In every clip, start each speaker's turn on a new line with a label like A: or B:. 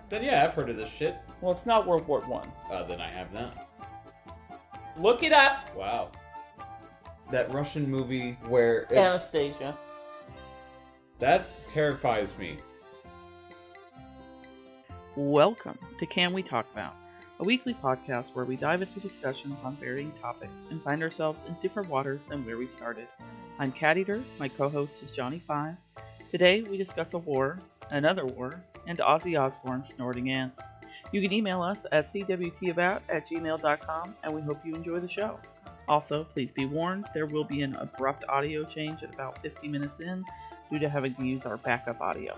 A: Then yeah, I've heard of this shit.
B: Well, it's not World War I.
A: Then I have not.
B: Look it up.
A: Wow. That Russian movie where it's...
B: Anastasia.
A: That terrifies me.
C: Welcome to Can We Talk About, a weekly podcast where we dive into discussions on varying topics and find ourselves in different waters than where we started. I'm CatEaterr, my co-host is Johnny 5. Today we discuss a war, another war, and Ozzy Osbourne snorting ants. You can email us at cwtabout@gmail.com, and we hope you enjoy the show. Also, please be warned, there will be an abrupt audio change at about 50 minutes in due to having to use our backup audio.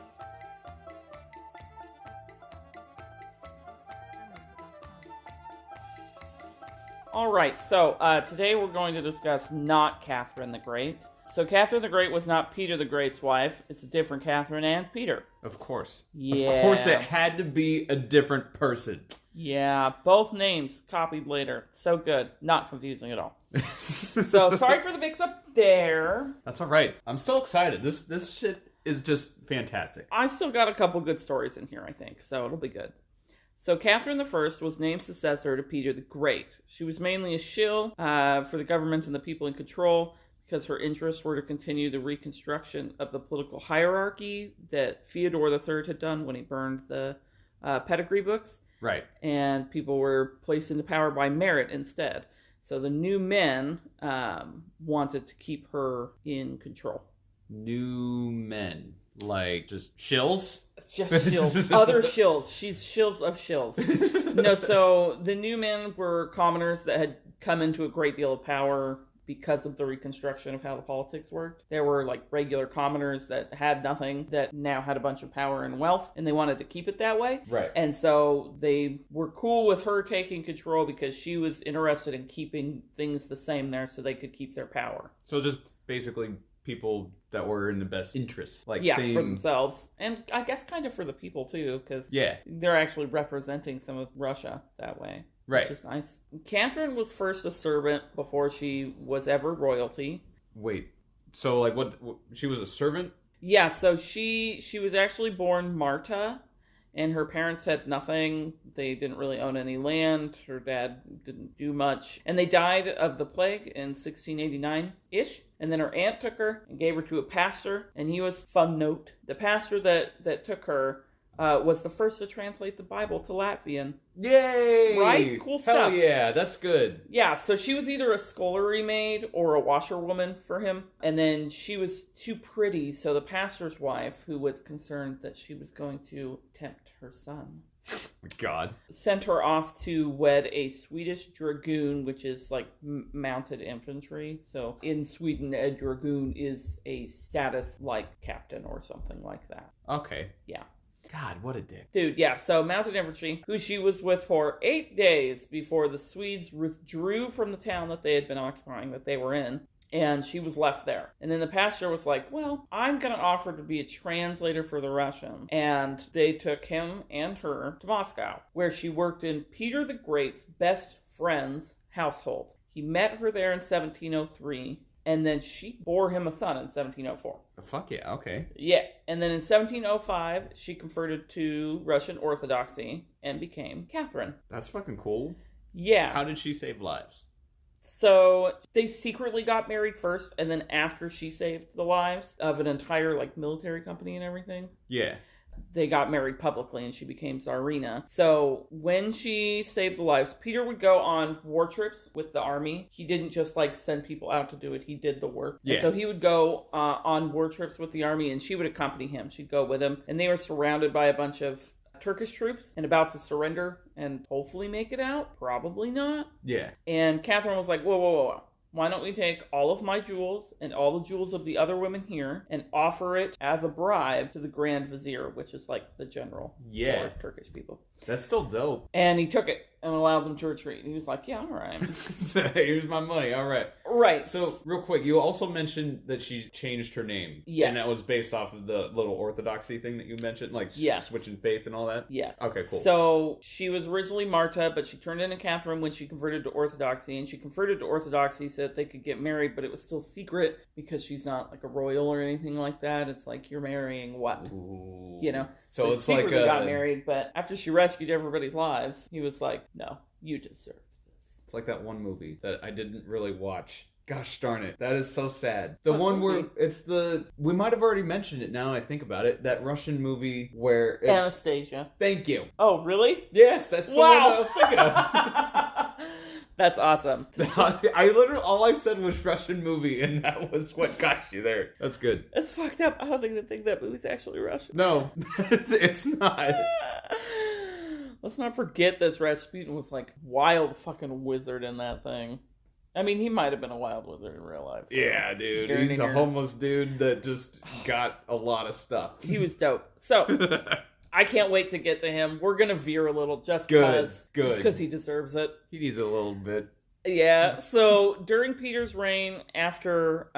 B: Alright, so today we're going to discuss not Catherine the Great. So Catherine the Great was not Peter the Great's wife. It's a different Catherine and Peter.
A: Of course.
B: Yeah.
A: Of course it had to be a different person.
B: Yeah, both names copied later. So good. Not confusing at all. So sorry for the mix-up there.
A: That's alright. I'm still excited. This shit is just fantastic.
B: I've still got a couple good stories in here, I think, so it'll be good. So Catherine I was named successor to Peter the Great. She was mainly a shill for the government and the people in control because her interests were to continue the reconstruction of the political hierarchy that Fyodor III had done when he burned the pedigree books.
A: Right.
B: And people were placed into power by merit instead. So the new men wanted to keep her in control.
A: New men. Like, just shills?
B: Just shills. Other shills. She's shills of shills. No, so the new men were commoners that had come into a great deal of power because of the reconstruction of how the politics worked. There were like regular commoners that had nothing that now had a bunch of power and wealth, and they wanted to keep it that way.
A: Right.
B: And so they were cool with her taking control because she was interested in keeping things the same there so they could keep their power.
A: So just basically people that were in the best interests. Like,
B: yeah,
A: same...
B: for themselves. And I guess kind of for the people too, because they're actually representing some of Russia that way.
A: Right.
B: Which is nice. Catherine was first a servant before she was ever royalty.
A: Wait, so like what she was a servant?
B: Yeah, so she was actually born Marta, and her parents had nothing. They didn't really own any land. Her dad didn't do much. And they died of the plague in 1689-ish. And then her aunt took her and gave her to a pastor. And he was, fun note, the pastor that took her was the first to translate the Bible to Latvian.
A: Yay!
B: Right? Cool stuff.
A: Hell yeah, that's good.
B: Yeah, so she was either a scullery maid or a washerwoman for him. And then she was too pretty, so the pastor's wife, who was concerned that she was going to tempt her son,
A: God,
B: sent her off to wed a Swedish dragoon, which is like mounted infantry. So in Sweden, a dragoon is a status like captain or something like that.
A: Okay.
B: Yeah.
A: God, what a dick.
B: Dude, yeah, so mounted infantry, who she was with for 8 days before the Swedes withdrew from the town that they had been occupying, that they were in, and she was left there. And then the pastor was like, well, I'm going to offer to be a translator for the Russians. And they took him and her to Moscow, where she worked in Peter the Great's best friend's household. He met her there in 1703. And then she bore him a son in 1704.
A: Fuck yeah, okay.
B: Yeah, and then in 1705, she converted to Russian Orthodoxy and became Catherine.
A: That's fucking cool.
B: Yeah.
A: How did she save lives?
B: So they secretly got married first, and then after she saved the lives of an entire like military company and everything.
A: Yeah.
B: They got married publicly and she became Tsarina. So when she saved the lives, Peter would go on war trips with the army. He didn't just like send people out to do it. He did the work.
A: Yeah.
B: And so he would go on war trips with the army and she would accompany him. She'd go with him. And they were surrounded by a bunch of Turkish troops and about to surrender and hopefully make it out. Probably not.
A: Yeah.
B: And Catherine was like, whoa. Why don't we take all of my jewels and all the jewels of the other women here and offer it as a bribe to the Grand Vizier, which is like the general for Turkish people.
A: That's still dope.
B: And he took it and allowed them to retreat. He was like, yeah, all right.
A: Here's my money, all right.
B: Right.
A: So, real quick, you also mentioned that she changed her name.
B: Yes.
A: And that was based off of the little orthodoxy thing that you mentioned, like switching faith and all that?
B: Yes.
A: Okay, cool.
B: So, she was originally Marta, but she turned into Catherine when she converted to Orthodoxy. And she converted to Orthodoxy so that they could get married, but it was still secret because she's not like a royal or anything like that. It's like, you're marrying what?
A: Ooh.
B: You know?
A: So
B: it's like
A: secretly
B: got married, but after she rescued everybody's lives, he was like, no, you deserve this.
A: It's like that one movie that I didn't really watch. Gosh darn it. That is so sad. The one where it's we might have already mentioned it now I think about it. That Russian movie where it's...
B: Anastasia.
A: Thank you.
B: Oh, really?
A: Yes, that's the one that I was thinking of.
B: That's awesome.
A: I literally, all I said was Russian movie, and that was what got you there. That's good.
B: It's fucked up. I don't even think that movie's actually Russian.
A: No, it's not.
B: Let's not forget this Rasputin was like wild fucking wizard in that thing. I mean, he might have been a wild wizard in real life.
A: Yeah, dude. He's a homeless dude that just got a lot of stuff.
B: He was dope. So, I can't wait to get to him. We're going to veer a little just because he deserves it.
A: He needs a little bit.
B: Yeah, so during Peter's reign, after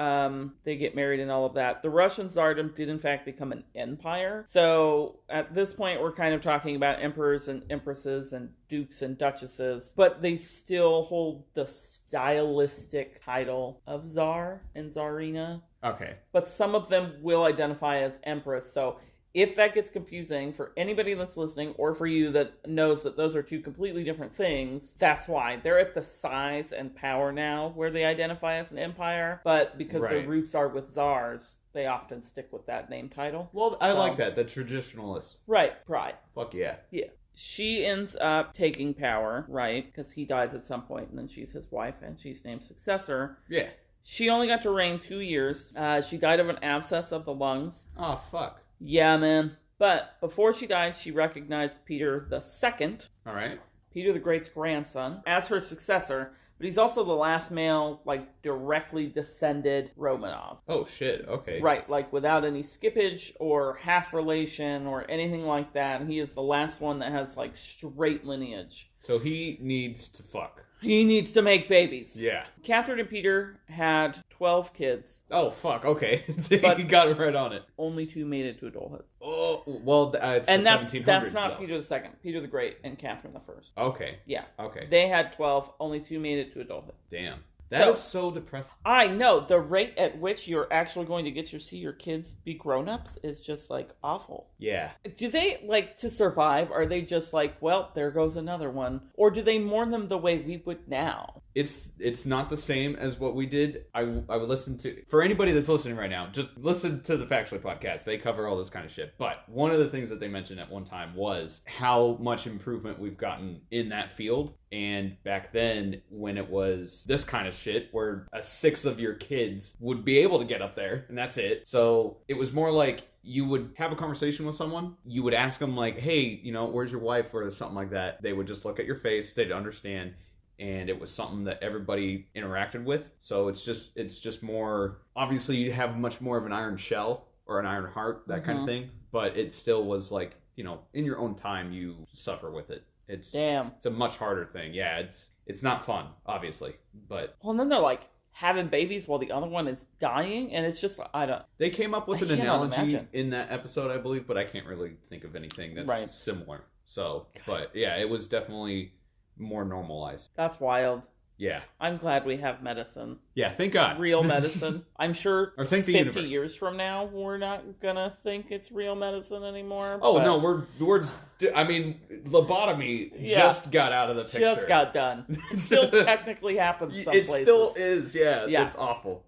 B: they get married and all of that, the Russian Tsardom did in fact become an empire. So at this point, we're kind of talking about emperors and empresses and dukes and duchesses, but they still hold the stylistic title of Tsar and Tsarina.
A: Okay.
B: But some of them will identify as empress, so if that gets confusing for anybody that's listening or for you that knows that those are two completely different things, that's why. They're at the size and power now where they identify as an empire, but because their roots are with czars, they often stick with that name title.
A: Well, I like that, the traditionalist.
B: Right, pride.
A: Fuck yeah.
B: Yeah. She ends up taking power, right, because he dies at some point, and then she's his wife, and she's named successor.
A: Yeah.
B: She only got to reign 2 years. She died of an abscess of the lungs.
A: Oh, fuck.
B: Yeah, man. But before she died, she recognized Peter II,
A: all right,
B: Peter the Great's grandson, as her successor. But he's also the last male, directly descended Romanov.
A: Oh, shit. Okay.
B: Right, without any skippage or half relation or anything like that. He is the last one that has, straight lineage.
A: So he needs to fuck.
B: He needs to make babies.
A: Yeah.
B: Catherine and Peter had 12 kids.
A: Oh, fuck. Okay.
B: But
A: he got right on it.
B: Only 2 made it to adulthood.
A: Oh, well, it's
B: and
A: the
B: that's
A: 1700s,
B: that's not
A: though.
B: Peter II. Peter the Great and Catherine the First.
A: Okay.
B: Yeah.
A: Okay.
B: They had 12. Only 2 made it to adulthood.
A: Damn. That is so depressing.
B: I know. The rate at which you're actually going to get to see your kids be grown-ups is just, awful.
A: Yeah.
B: Do they, to survive, are they just well, there goes another one? Or do they mourn them the way we would now?
A: It's not the same as what we did. I would listen to... For anybody that's listening right now, just listen to the Factually podcast. They cover all this kind of shit. But one of the things that they mentioned at one time was how much improvement we've gotten in that field. And back then, when it was this kind of shit, where a 6 of your kids would be able to get up there, and that's it. So it was more like you would have a conversation with someone, you would ask them hey, where's your wife, or something like that. They would just look at your face, they'd understand, and it was something that everybody interacted with. So it's just more, obviously you have much more of an iron shell or an iron heart, that kind of thing, but it still was in your own time you suffer with it. It's a much harder thing. Yeah, it's not fun, obviously, but...
B: Well, then they're having babies while the other one is dying, and it's just, I don't...
A: They came up with an analogy in that episode, I believe, but I can't really think of anything that's similar. So, but yeah, it was definitely more normalized.
B: That's wild.
A: Yeah.
B: I'm glad we have medicine.
A: Yeah, thank God.
B: Real medicine. I'm sure
A: or thank the
B: 50
A: universe.
B: Years from now, we're not gonna think it's real medicine anymore.
A: Oh, no, we're I mean, lobotomy just got out of the picture.
B: Just got done. It still technically happens some places.
A: It still is, yeah. It's awful.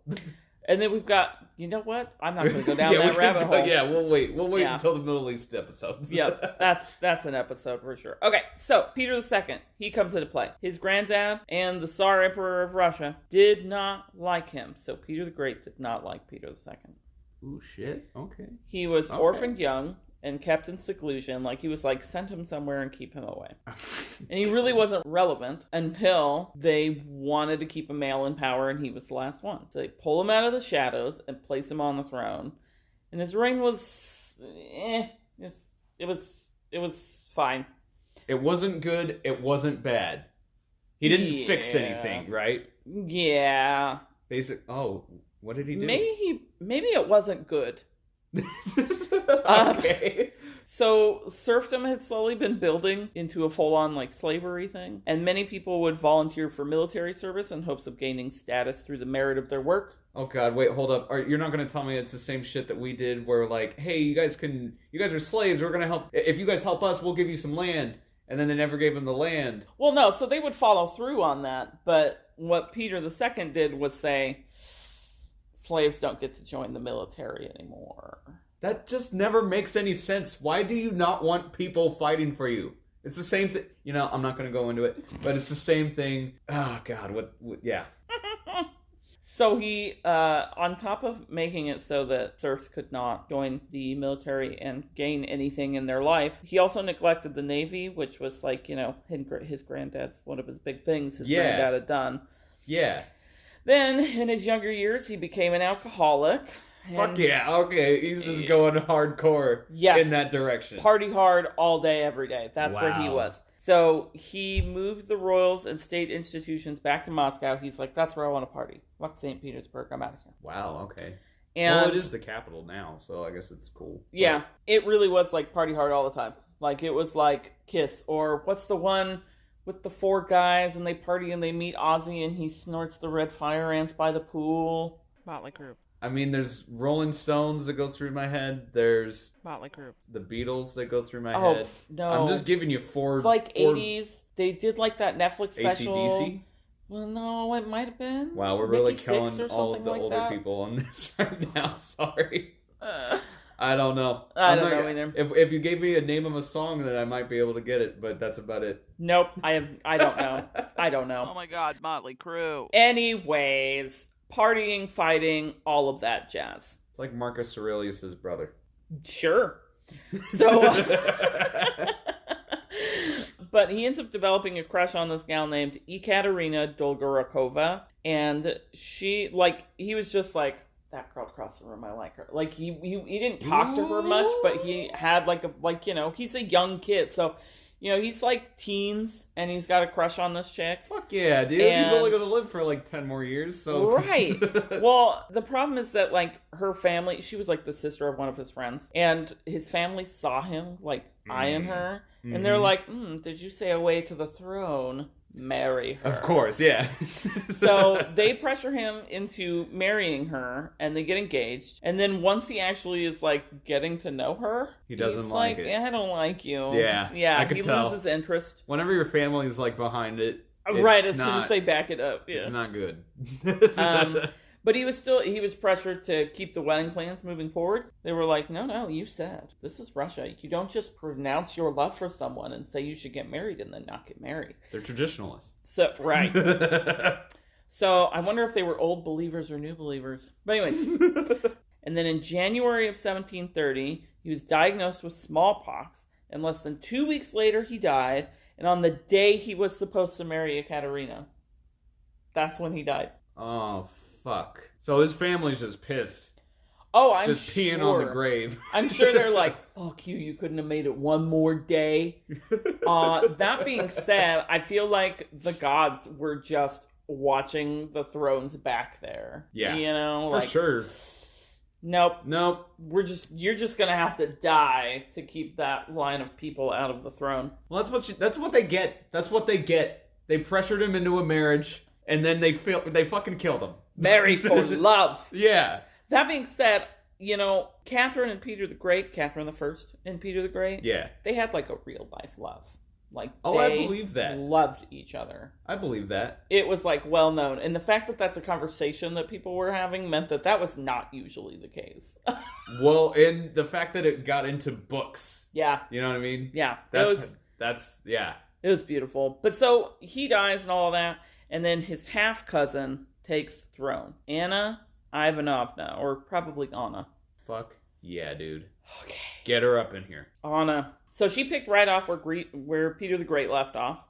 B: And then we've got, you know what? I'm not going to go down that rabbit hole.
A: Yeah, we'll wait. We'll wait until the Middle East episodes.
B: Yeah, that's an episode for sure. Okay, so Peter II, he comes into play. His granddad and the Tsar Emperor of Russia did not like him. So Peter the Great did not like Peter II.
A: Ooh, shit. Okay.
B: He was orphaned young and kept in seclusion. He was send him somewhere and keep him away. And he really wasn't relevant until they wanted to keep a male in power, and he was the last one. So they pull him out of the shadows and place him on the throne. And his reign was... It was fine.
A: It wasn't good. It wasn't bad. He didn't fix anything, right?
B: Yeah.
A: What did he do?
B: Maybe it wasn't good.
A: Okay.
B: So serfdom had slowly been building into a full-on like slavery thing, and many people would volunteer for military service in hopes of gaining status through the merit of their work.
A: Oh God, wait, hold up. You're not going to tell me it's the same shit that we did where like, hey, you guys are slaves, we're going to help. If you guys help us, we'll give you some land. And then they never gave them the land.
B: Well, no, so they would follow through on that, but what Peter II did was say, slaves don't get to join the military anymore.
A: That just never makes any sense. Why do you not want people fighting for you? It's the same thing. I'm not going to go into it, but it's the same thing. Oh, God. Yeah.
B: So he, on top of making it so that serfs could not join the military and gain anything in their life, he also neglected the Navy, which was like, his granddad's one of his big things his granddad had done.
A: Yeah.
B: Then, in his younger years, he became an alcoholic.
A: Fuck yeah, okay. He's just going hardcore in that direction.
B: Party hard all day, every day. That's where he was. So he moved the royals and state institutions back to Moscow. He's like, that's where I want to party. Fuck St. Petersburg, I'm out of here.
A: Wow, okay.
B: And
A: it is the capital now, so I guess it's cool.
B: Yeah, it really was like party hard all the time. Like, it was like Kiss, or what's the one with the 4 guys and they party and they meet Ozzy and he snorts the red fire ants by the pool?
C: Mötley Crüe.
A: I mean, there's Rolling Stones that go through my head. There's
C: Mötley Crüe.
A: The Beatles that go through my head.
B: No.
A: I'm just giving you 4.
B: It's like 80s. They did like that Netflix special.
A: AC/DC?
B: Well, no, it might have been.
A: Wow, we're really
B: Mickey
A: killing
B: Six or
A: all of the
B: something like
A: older
B: that.
A: people on this right now. Sorry. I don't know.
B: I don't know either.
A: If you gave me a name of a song, then I might be able to get it, but that's about it.
B: Nope, I don't know. I don't know.
C: Oh my God, Mötley Crüe.
B: Anyways, partying, fighting, all of that jazz.
A: It's like Marcus Aurelius' brother.
B: Sure. So, but he ends up developing a crush on this gal named Ekaterina Dolgorakova, and he was just like, that girl across the room, I like her. Like, he didn't talk to her much, but he had he's a young kid, so, he's like teens, and he's got a crush on this chick.
A: Fuck yeah, dude. He's only going to live for like 10 more years, so.
B: Right. Well, the problem is that, like, her family, she was like the sister of one of his friends, and his family saw him, like, eyeing her, and they're like, did you say a way to the throne? Marry her.
A: Of course, yeah.
B: So they pressure him into marrying her, and they get engaged. And then once he actually is like getting to know her,
A: he doesn't like it.
B: I don't like you.
A: Yeah, I could tell.
B: Loses interest.
A: Whenever your family's like behind it,
B: right? As soon as they back it up, yeah,
A: it's not good.
B: But he was pressured to keep the wedding plans moving forward. They were like, no, you said, this is Russia. You don't just pronounce your love for someone and say you should get married and then not get married.
A: They're traditionalists.
B: So, right. So, I wonder if they were old believers or new believers. But anyways. And then in January of 1730, he was diagnosed with smallpox. And less than 2 weeks later, he died. And on the day he was supposed to marry Ekaterina, that's when he died.
A: Oh, fuck. So his family's just pissed.
B: Oh, I'm
A: just peeing on the grave.
B: I'm sure they're like, fuck you, you couldn't have made it one more day. That being said, I feel like the gods were just watching the thrones back there.
A: Yeah. For sure.
B: Nope. You're just gonna have to die to keep that line of people out of the throne.
A: Well, that's what they get. That's what they get. They pressured him into a marriage, and then they fucking killed him.
B: Marry for love.
A: Yeah.
B: That being said, Catherine and Peter the Great, Catherine the First and Peter the Great,
A: yeah,
B: they had like a real life love. Like,
A: I believe that.
B: Loved each other.
A: I believe that.
B: It was like well known, and the fact that that's a conversation that people were having meant that was not usually the case.
A: Well, and the fact that it got into books.
B: Yeah.
A: You know what I mean?
B: Yeah.
A: That's yeah.
B: It was beautiful. But so he dies and all of that, and then his half cousin takes the throne, Anna Ivanovna, or probably Anna.
A: Fuck yeah, dude.
B: Okay.
A: Get her up in here.
B: Anna. So she picked right off where Peter the Great left off.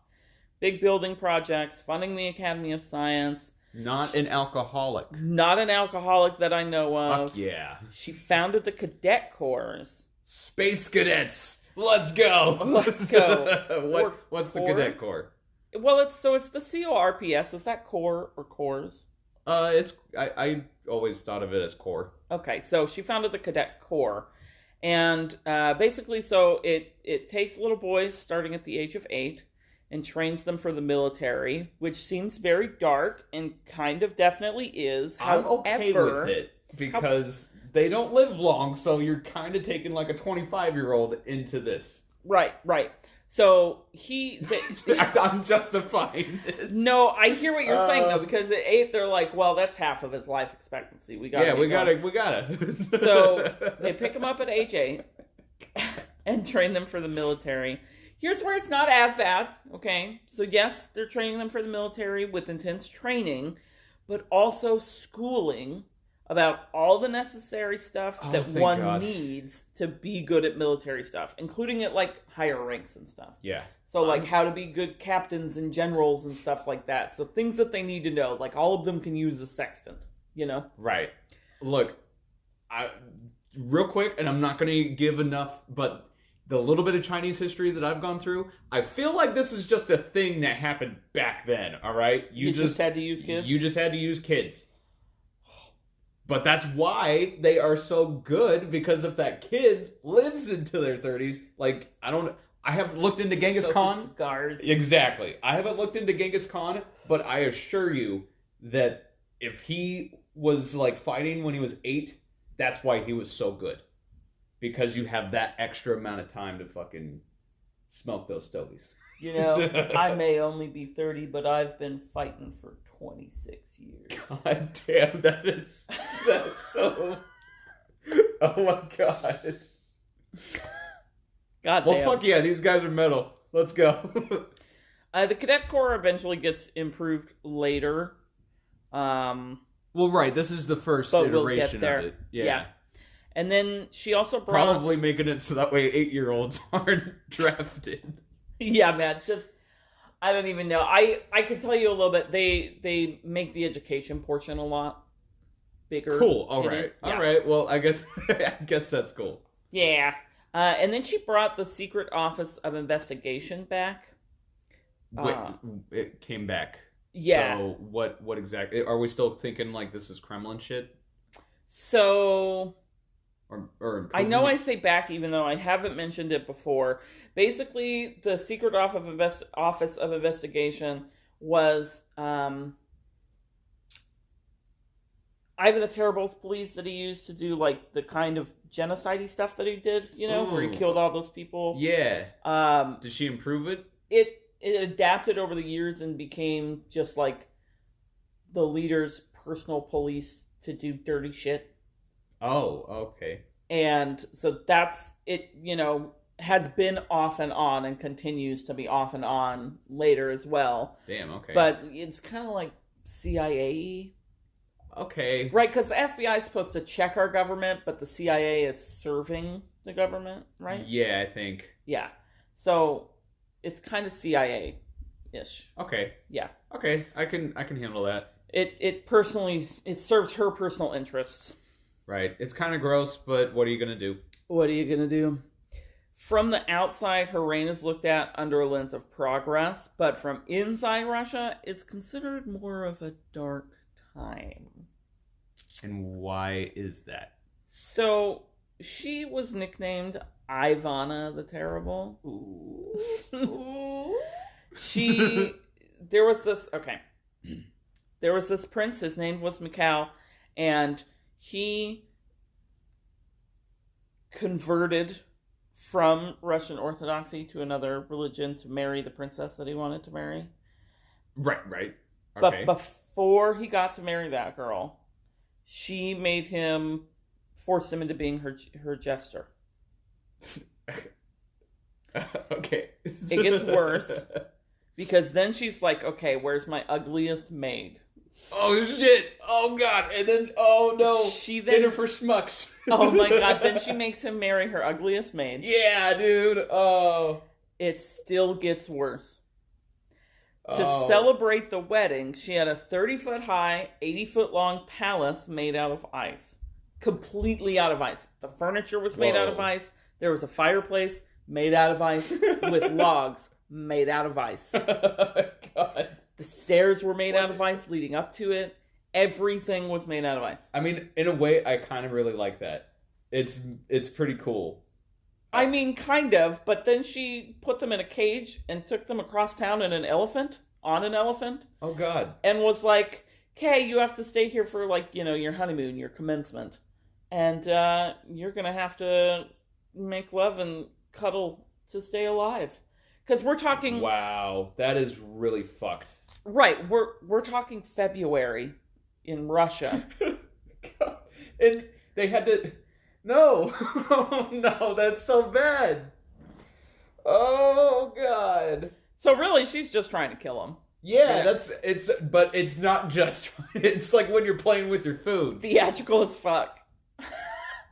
B: Big building projects, funding the Academy of Science.
A: Not an alcoholic.
B: Not an alcoholic that I know of.
A: Fuck yeah.
B: She founded the Cadet Corps.
A: Space Cadets. Let's go.
B: Let's go.
A: What's the Cadet Corps?
B: Well, it's the CORPS. Is that Corps or Corps?
A: I always thought of it as Corps.
B: Okay, so she founded the Cadet Corps. And basically, so it takes little boys starting at the age of 8 and trains them for the military, which seems very dark and kind of definitely is.
A: I'm okay with it because they don't live long, so you're kind of taking like a 25-year-old into this.
B: Right. So
A: I'm justifying this.
B: No, I hear what you're saying though, because at 8 they're like, well, that's half of his life expectancy. We gotta. So they pick him up at age 8 and train them for the military. Here's where it's not as bad. Okay, so yes, they're training them for the military with intense training, but also schooling about all the necessary stuff that one needs to be good at military stuff, including at like higher ranks and stuff.
A: Yeah.
B: So like how to be good captains and generals and stuff like that. So things that they need to know, like all of them can use a sextant, you know?
A: Right. Look, real quick, and I'm not going to give enough, but the little bit of Chinese history that I've gone through, I feel like this is just a thing that happened back then, all right?
B: You just had to use kids?
A: You just had to use kids. But that's why they are so good, because if that kid lives into their 30s, like, I haven't looked into Genghis Khan.
B: Cigars.
A: Exactly. I haven't looked into Genghis Khan, but I assure you that if he was, like, fighting when he was 8, that's why he was so good. Because you have that extra amount of time to fucking smoke those stogies.
B: You know, I may only be 30, but I've been fighting for 26 years.
A: God damn, that's so... Oh my god.
B: God damn.
A: Well, fuck yeah, these guys are metal. Let's go.
B: The Cadet Corps eventually gets improved later.
A: Well, right, this is the first iteration of it. Yeah.
B: And then she also brought...
A: Probably making it so that way 8-year-olds aren't drafted.
B: Yeah, man, just... I don't even know. I could tell you a little bit. They make the education portion a lot bigger.
A: Cool. All right. Yeah. All right. Well, I guess that's cool.
B: Yeah. And then she brought the Secret Office of Investigation back.
A: Wait, it came back.
B: Yeah.
A: So what exactly? Are we still thinking like this is Kremlin shit?
B: So...
A: Or
B: I know I say back even though I haven't mentioned it before. Basically, the Secret Office of Investigation was Ivan the Terrible's police that he used to do like the kind of genocide-y stuff that he did, you know, where he killed all those people.
A: Yeah. Did she improve it?
B: It adapted over the years and became just like the leader's personal police to do dirty shit.
A: Oh, okay.
B: And so that's it, you know, has been off and on and continues to be off and on later as well.
A: Damn, okay.
B: But it's kind of like CIA.
A: Okay.
B: Right, because the FBI is supposed to check our government, but the CIA is serving the government, right?
A: Yeah, I think.
B: Yeah. So it's kind of CIA-ish.
A: Okay.
B: Yeah.
A: Okay, I can handle that.
B: It serves her personal interests.
A: Right. It's kind of gross, but what are you going to do?
B: What are you going to do? From the outside, her reign is looked at under a lens of progress, but from inside Russia, it's considered more of a dark time.
A: And why is that?
B: So, she was nicknamed Ivana the Terrible.
A: Ooh.
B: There was this prince, his name was Mikhail, and he converted from Russian Orthodoxy to another religion to marry the princess that he wanted to marry.
A: Right. Okay.
B: But before he got to marry that girl, she forced him into being her jester.
A: Okay.
B: It gets worse, because then she's like, okay, where's my ugliest maid?
A: Oh shit! Oh god! And then, oh no! Dinner for schmucks.
B: Oh my god! Then she makes him marry her ugliest maid.
A: Yeah, dude. Oh.
B: It still gets worse. To celebrate the wedding, she had a 30-foot high, 80-foot long palace made out of ice. Completely out of ice. The furniture was made out of ice. There was a fireplace made out of ice with logs made out of ice.
A: God.
B: The stairs were made out of ice leading up to it. Everything was made out of ice.
A: I mean, in a way, I kind of really like that. It's pretty cool.
B: I mean, kind of, but then she put them in a cage and took them across town on an elephant,
A: Oh, God.
B: and was like, okay, you have to stay here for, like, you know, your honeymoon, your commencement. And you're going to have to make love and cuddle to stay alive. Because we're talking...
A: Wow, that is really fucked.
B: Right, we're talking February in Russia.
A: God. And they had to... No! No, that's so bad! Oh, God.
B: So really, she's just trying to kill him.
A: Yeah, but it's not just... It's like when you're playing with your food.
B: Theatrical as fuck.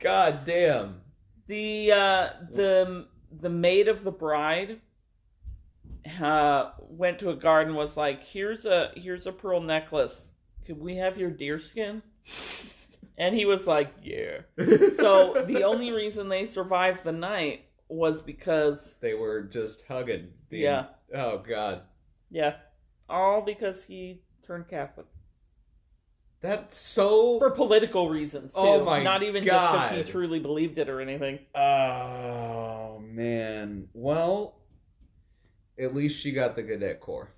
A: God damn.
B: The maid of the bride went to a garden, was like, here's a pearl necklace. Could we have your deer skin? And he was like, yeah. So the only reason they survived the night was because
A: they were just hugging.
B: Yeah.
A: Oh, God.
B: Yeah. All because he turned Catholic.
A: That's so...
B: For political reasons, too.
A: Oh, my
B: Not even
A: God.
B: just because he truly believed it or anything.
A: Oh, man. Well, at least she got the Cadet Corps.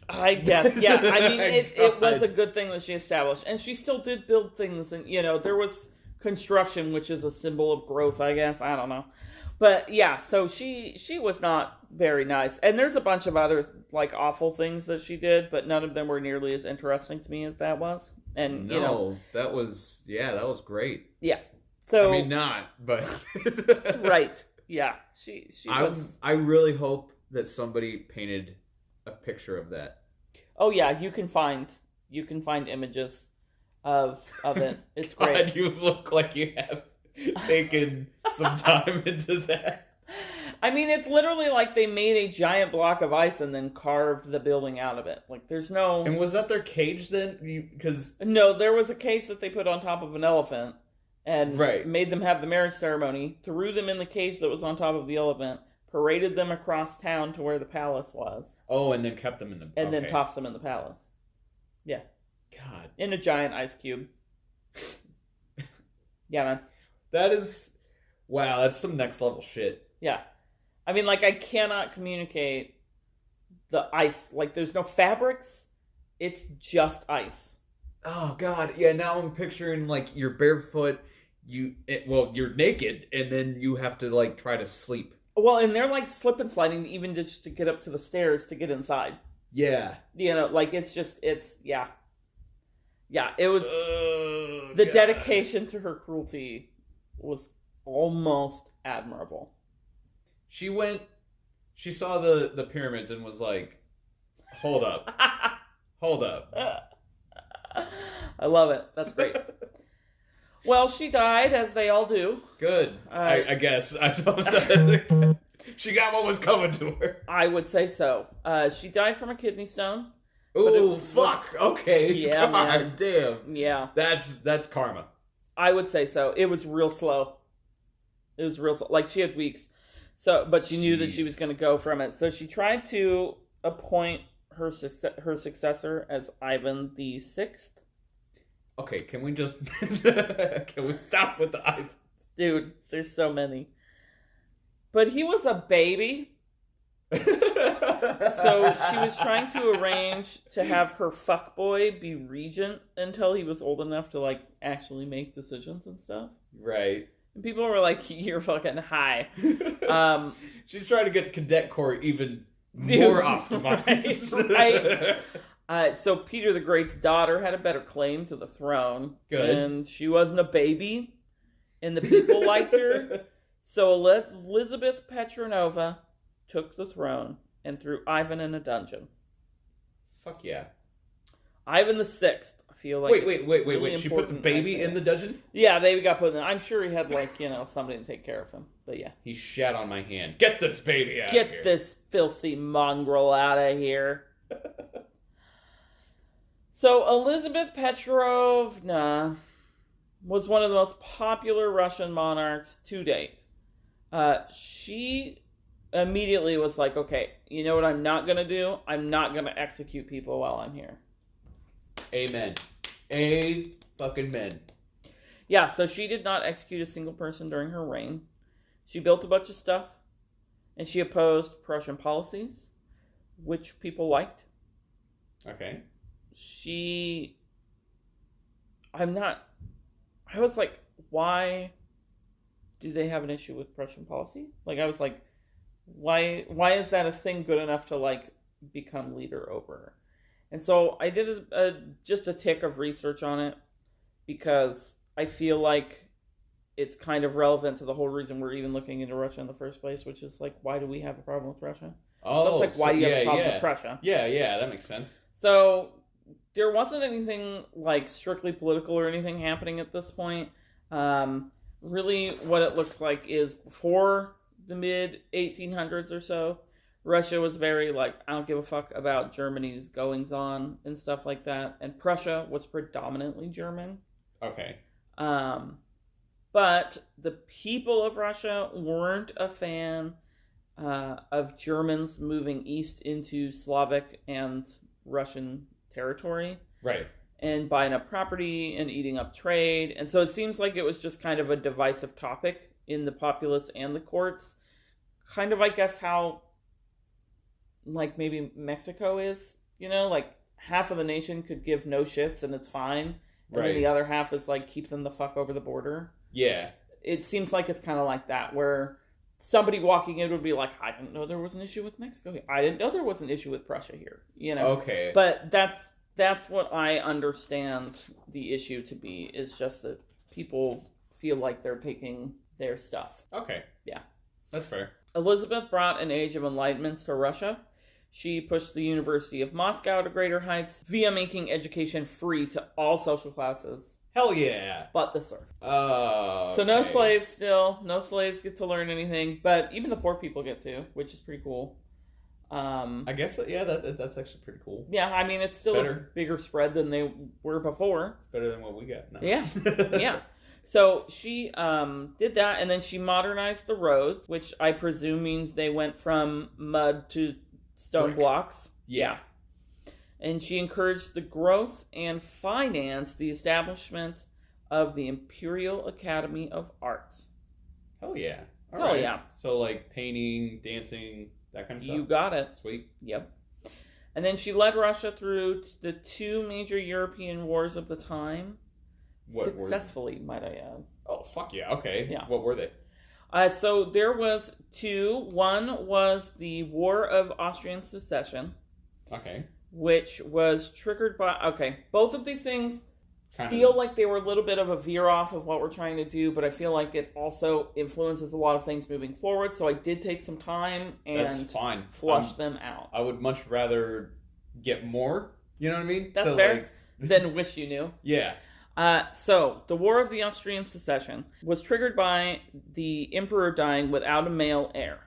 B: I guess, yeah. I mean, it was a good thing that she established. And she still did build things. And, you know, there was construction, which is a symbol of growth, I guess. I don't know. But, yeah, so she was not very nice. And there's a bunch of other, like, awful things that she did, but none of them were nearly as interesting to me as that was. And,
A: no,
B: you know,
A: that was great.
B: Yeah. So
A: I mean, not, but...
B: Right. Yeah. She was...
A: I really hope that somebody painted a picture of that.
B: Oh, yeah, you can find images of it. It's great.
A: God, you look like you have taken some time into that.
B: I mean, it's literally like they made a giant block of ice and then carved the building out of it. Like, there's no...
A: And was that their cage then? Because
B: No, there was a cage that they put on top of an elephant and
A: Right.
B: made them have the marriage ceremony, threw them in the cage that was on top of the elephant, paraded them across town to where the palace was.
A: Oh, and then kept them in the...
B: And then tossed them in the palace. Yeah.
A: God.
B: In a giant ice cube. Yeah, man.
A: That is... Wow, that's some next level shit.
B: Yeah. I mean, like, I cannot communicate the ice. Like, there's no fabrics. It's just ice.
A: Oh, God. Yeah, now I'm picturing, like, you're barefoot. You're naked, and then you have to, like, try to sleep.
B: Well, and they're, like, slip and sliding even just to get up to the stairs to get inside.
A: Yeah.
B: You know, like, yeah. Yeah, it was...
A: Oh,
B: the
A: God.
B: dedication to her cruelty was almost admirable.
A: She saw the pyramids and was like, hold up. Hold up.
B: I love it. That's great. Well, she died, as they all do.
A: Good. I guess. I don't know. She got what was coming to her.
B: I would say so. She died from a kidney stone.
A: Ooh, fuck. Okay.
B: Yeah,
A: God
B: man.
A: damn.
B: Yeah.
A: That's karma.
B: I would say so. It was real slow. It was real slow. Like, she had weeks. So, but she knew that she was going to go from it. So she tried to appoint her successor as Ivan the Sixth.
A: Okay, can we just... can we stop with the Ivans?
B: Dude, there's so many. But he was a baby. So she was trying to arrange to have her fuckboy be regent until he was old enough to, like, actually make decisions and stuff.
A: Right.
B: And people were like, you're fucking high.
A: She's trying to get Cadet Corps even more optimized.
B: Right. So Peter the Great's daughter had a better claim to the throne.
A: Good.
B: And she wasn't a baby. And the people liked her. So Elizabeth Petronova took the throne and threw Ivan in a dungeon.
A: Fuck yeah.
B: Ivan the Sixth. I feel like
A: wait.
B: really
A: She put the baby in the dungeon?
B: Yeah, baby got put in. I'm sure he had, like, you know, somebody to take care of him. But yeah.
A: He shat on my hand. Get this baby out of
B: Get
A: here.
B: this filthy mongrel out of here. So Elizabeth Petrovna was one of the most popular Russian monarchs to date. She immediately was like, okay, you know what I'm not going to do? I'm not going to execute people while I'm here.
A: Amen. Fucking-men.
B: Yeah, so she did not execute a single person during her reign. She built a bunch of stuff, and she opposed Prussian policies, which people liked.
A: Okay.
B: I was like, why do they have an issue with Prussian policy? Like, I was like, why is that a thing good enough to, like, become leader over? And so I did just a tick of research on it, because I feel like it's kind of relevant to the whole reason we're even looking into Russia in the first place, which is like, why do we have a problem with Russia?
A: Oh,
B: so it's like, why do you have a problem with Prussia?
A: Yeah, that makes sense.
B: So there wasn't anything like strictly political or anything happening at this point. Really, what it looks like is before the mid 1800s or so, Russia was very like, I don't give a fuck about Germany's goings on and stuff like that, and Prussia was predominantly German.
A: Okay.
B: But the people of Russia weren't a fan of Germans moving east into Slavic and Russian territory.
A: Right.
B: And buying up property and eating up trade. And so it seems like it was just kind of a divisive topic in the populace and the courts. Kind of, I guess, how, like, maybe Mexico is, you know? Like, half of the nation could give no shits and it's fine. And then the other half is, like, keep them the fuck over the border.
A: Yeah.
B: It seems like it's kind of like that, where somebody walking in would be like, I didn't know there was an issue with Mexico here. I didn't know there was an issue with Prussia here, you know?
A: Okay.
B: But that's what I understand the issue to be, is just that people feel like they're taking their stuff.
A: Okay.
B: Yeah.
A: That's fair.
B: Elizabeth brought an age of enlightenment to Russia. She pushed the University of Moscow to greater heights via making education free to all social classes.
A: Hell yeah.
B: But the serf.
A: Okay.
B: So no slaves still. No slaves get to learn anything. But even the poor people get to, which is pretty cool.
A: I guess, yeah, that's actually pretty cool.
B: Yeah, I mean, it's still a bigger spread than they were before.
A: It's better than what we got now.
B: Yeah, yeah. So she did that, and then she modernized the roads, which I presume means they went from mud to stone blocks.
A: Yeah.
B: And she encouraged the growth and financed the establishment of the Imperial Academy of Arts.
A: Hell yeah.
B: Hell yeah.
A: So, like, painting, dancing, that kind of stuff?
B: You got it.
A: Sweet.
B: Yep. And then she led Russia through the two major European wars of the time. Successfully, might I add.
A: Oh, fuck yeah. Okay.
B: Yeah.
A: What were they?
B: So there was two. One was the War of Austrian Succession.
A: Okay.
B: Which was triggered by... Okay, both of these things feel like they were a little bit of a veer off of what we're trying to do, but I feel like it also influences a lot of things moving forward, so I did take some time and flush them out.
A: I would much rather get more, you know what I mean?
B: That's fair. Than wish you knew.
A: Yeah.
B: So, the War of the Austrian Succession was triggered by the emperor dying without a male heir.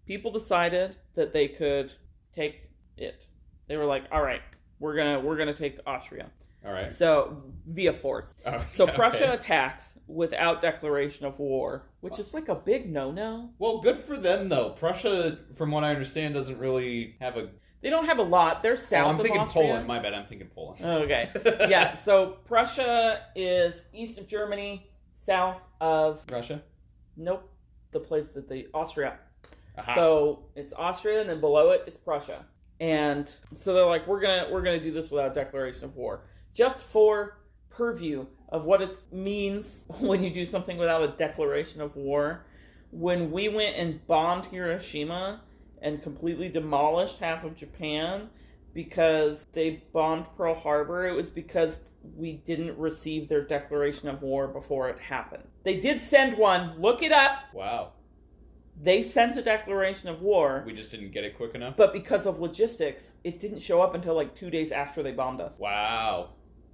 B: People decided that they could take it. They were like, all right, we're gonna take Austria.
A: All right.
B: So, via force.
A: Okay,
B: so Prussia attacks without declaration of war, which is like a big no-no.
A: Well, good for them, though. Prussia, from what I understand, doesn't really have a...
B: They don't have a lot. They're south of Austria.
A: I'm thinking Poland. My bad. I'm thinking Poland.
B: Okay. Yeah, so Prussia is east of Germany, south of...
A: Russia?
B: Nope. The place that Austria.
A: Aha.
B: So it's Austria, and then below it is Prussia. And so they're like, we're gonna do this without declaration of war. Just for purview of what it means when you do something without a declaration of war. When we went and bombed Hiroshima and completely demolished half of Japan because they bombed Pearl Harbor, it was because we didn't receive their declaration of war before it happened. They did send one. Look it up.
A: Wow.
B: They sent a declaration of war.
A: We just didn't get it quick enough?
B: But because of logistics, it didn't show up until like 2 days after they bombed us.
A: Wow.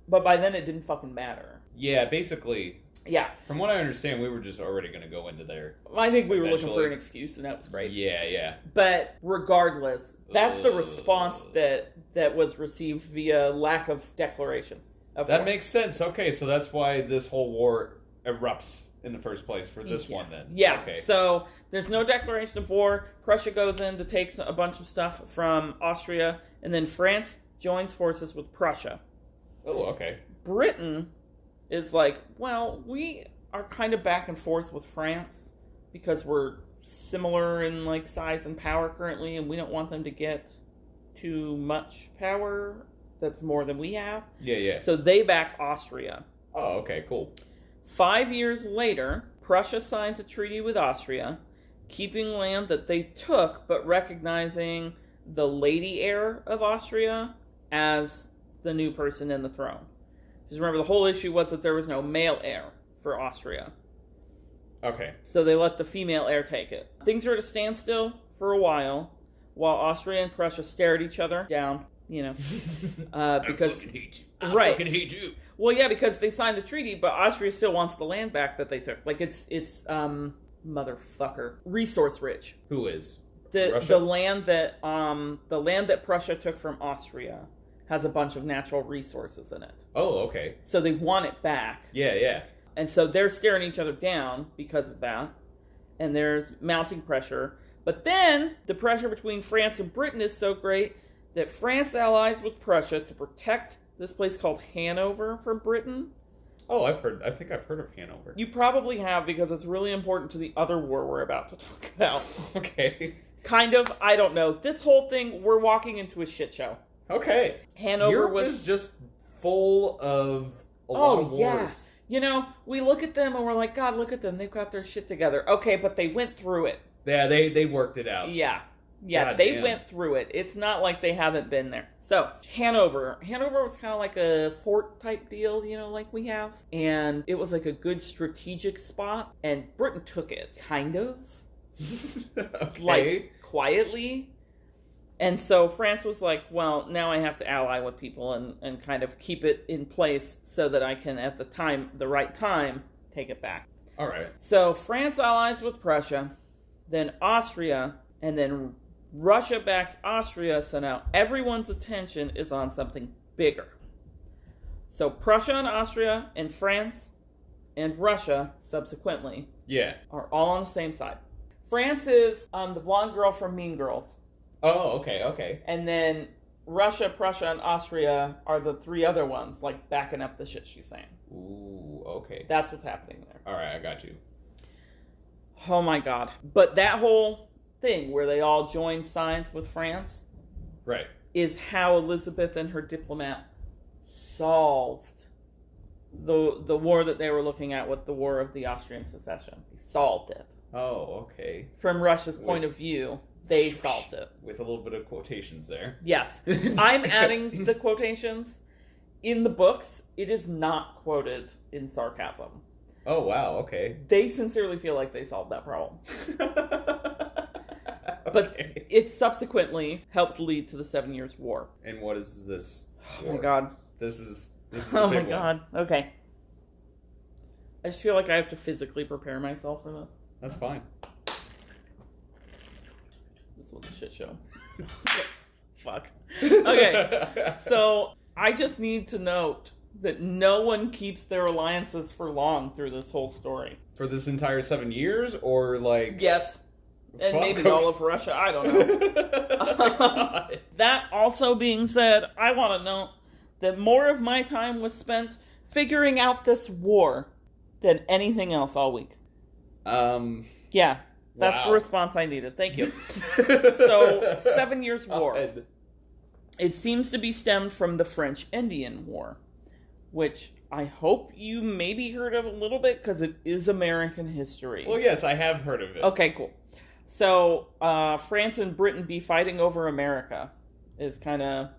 B: But by then it didn't fucking matter.
A: Yeah, basically.
B: Yeah.
A: From what I understand, we were just already going to go into there.
B: I think we were looking for an excuse, and that was great.
A: Yeah.
B: But regardless, that's the response that was received via lack of declaration of war.
A: That makes sense. Okay, so that's why this whole war erupts in the first place for this one then.
B: Yeah,
A: okay.
B: So there's no declaration of war. Prussia goes in to take a bunch of stuff from Austria, and then France joins forces with Prussia.
A: Oh, okay.
B: Britain is like, well, we are kind of back and forth with France because we're similar in like size and power currently, and we don't want them to get too much power that's more than we have.
A: Yeah.
B: So they back Austria.
A: Oh, okay, cool.
B: 5 years later, Prussia signs a treaty with Austria, keeping land that they took, but recognizing the lady heir of Austria as the new person in the throne. Because remember, the whole issue was that there was no male heir for Austria.
A: Okay.
B: So they let the female heir take it. Things are at a standstill for a while Austria and Prussia stare at each other down, because...
A: I fucking hate you.
B: Right.
A: I fucking hate you.
B: Well, yeah, because they signed the treaty, but Austria still wants the land back that they took. Like, it's motherfucker, resource rich.
A: Who is?
B: The land that Prussia took from Austria has a bunch of natural resources in it.
A: Oh, okay.
B: So they want it back.
A: Yeah.
B: And so they're staring each other down because of that. And there's mounting pressure. But then the pressure between France and Britain is so great that France allies with Prussia to protect this place called Hanover from Britain.
A: Oh, I think I've heard of Hanover.
B: You probably have, because it's really important to the other war we're about to talk about.
A: Okay.
B: Kind of. I don't know. This whole thing, we're walking into a shit show.
A: Okay.
B: Hanover
A: Europe
B: was
A: is just full of a lot of wars.
B: Yeah. We look at them and we're like, God, look at them. They've got their shit together. Okay, but they went through it.
A: Yeah, they worked it out.
B: Yeah,
A: God
B: they
A: damn.
B: went through it. It's not like they haven't been there. So, Hanover was kind of like a fort type deal, like we have. And it was like a good strategic spot. And Britain took it, kind of.
A: Okay.
B: Like, quietly. And so France was like, well, now I have to ally with people and kind of keep it in place so that I can, at the right time, take it back.
A: All right.
B: So France allies with Prussia, then Austria, and then Russia backs Austria, so now everyone's attention is on something bigger. So Prussia and Austria and France and Russia, subsequently, are all on the same side. France is the blonde girl from Mean Girls.
A: Oh, okay.
B: And then Russia, Prussia, and Austria are the three other ones, like backing up the shit she's saying.
A: Ooh, okay.
B: That's what's happening there.
A: All right, I got you.
B: Oh my God. But that whole thing where they all joined signs with France,
A: right,
B: is how Elizabeth and her diplomat solved the war that they were looking at with the War of the Austrian Succession. They solved it.
A: Oh, okay.
B: From Russia's point of view, they solved it.
A: With a little bit of quotations there.
B: Yes. I'm adding the quotations. In the books, it is not quoted in sarcasm.
A: Oh, wow, okay.
B: They sincerely feel like they solved that problem. But
A: Okay.
B: it subsequently helped lead to the 7 Years' War.
A: And what is this
B: Oh
A: war?
B: my God.
A: This is the
B: Oh my
A: big
B: God. Okay. I just feel like I have to physically prepare myself for this.
A: That's fine.
B: This was a shit show. Fuck. Okay. So I just need to note that no one keeps their alliances for long through this whole story.
A: For this entire 7 years, or like...
B: Yes. And
A: Fuck,
B: maybe
A: okay.
B: all of Russia. I don't know. That also being said, I want to note that more of my time was spent figuring out this war than anything else all week. Yeah. That's
A: Wow.
B: the response I needed. Thank you. So, 7 Years' War.
A: God.
B: It seems to be stemmed from the French-Indian War, which I hope you maybe heard of a little bit, because it is American history.
A: Well, yes, I have heard of it.
B: Okay, cool. So, France and Britain be fighting over America is kind of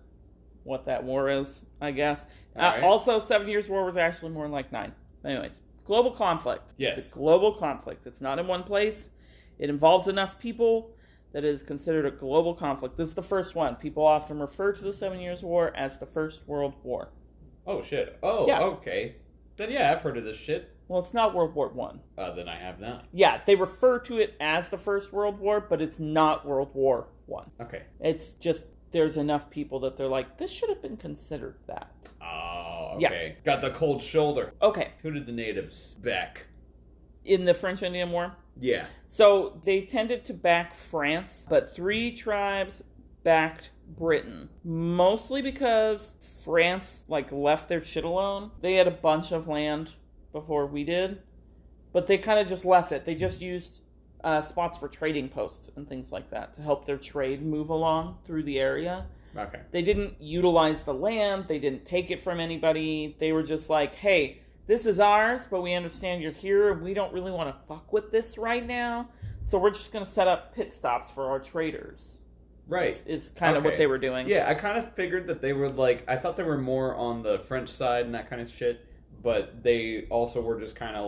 B: what that war is, I guess.
A: All right.
B: Also, 7 Years' War was actually more like 9. Anyways, global conflict.
A: Yes.
B: It's a global conflict. It's not in one place. It involves enough people that it is considered a global conflict. This is the first one. People often refer to the 7 Years' War as the First World War.
A: Oh, shit. Oh,
B: Yeah.
A: okay. Then, yeah, I've heard of this shit.
B: Well, it's not World War One.
A: Then I have not.
B: Yeah, they refer to it as the First World War, but it's not World War One.
A: Okay.
B: It's just there's enough people that they're like, this should have been considered that.
A: Oh,
B: Yeah.
A: okay. Got the cold shoulder.
B: Okay,
A: Who did the natives back?
B: in the French-Indian War.
A: Yeah.
B: So they tended to back France, but 3 tribes backed Britain, mostly because France left their shit alone. They had a bunch of land before we did, but they kind of just left it. They just used spots for trading posts and things like that to help their trade move along through the area.
A: Okay.
B: They didn't utilize the land. They didn't take it from anybody. They were just like, hey, this is ours, but we understand you're here, and we don't really want to fuck with this right now, so we're just going to set up pit stops for our traders.
A: Right.
B: Is kind of what they were doing.
A: Yeah, I kind of figured that they were I thought they were more on the French side and that kind of shit, but they also were just kind of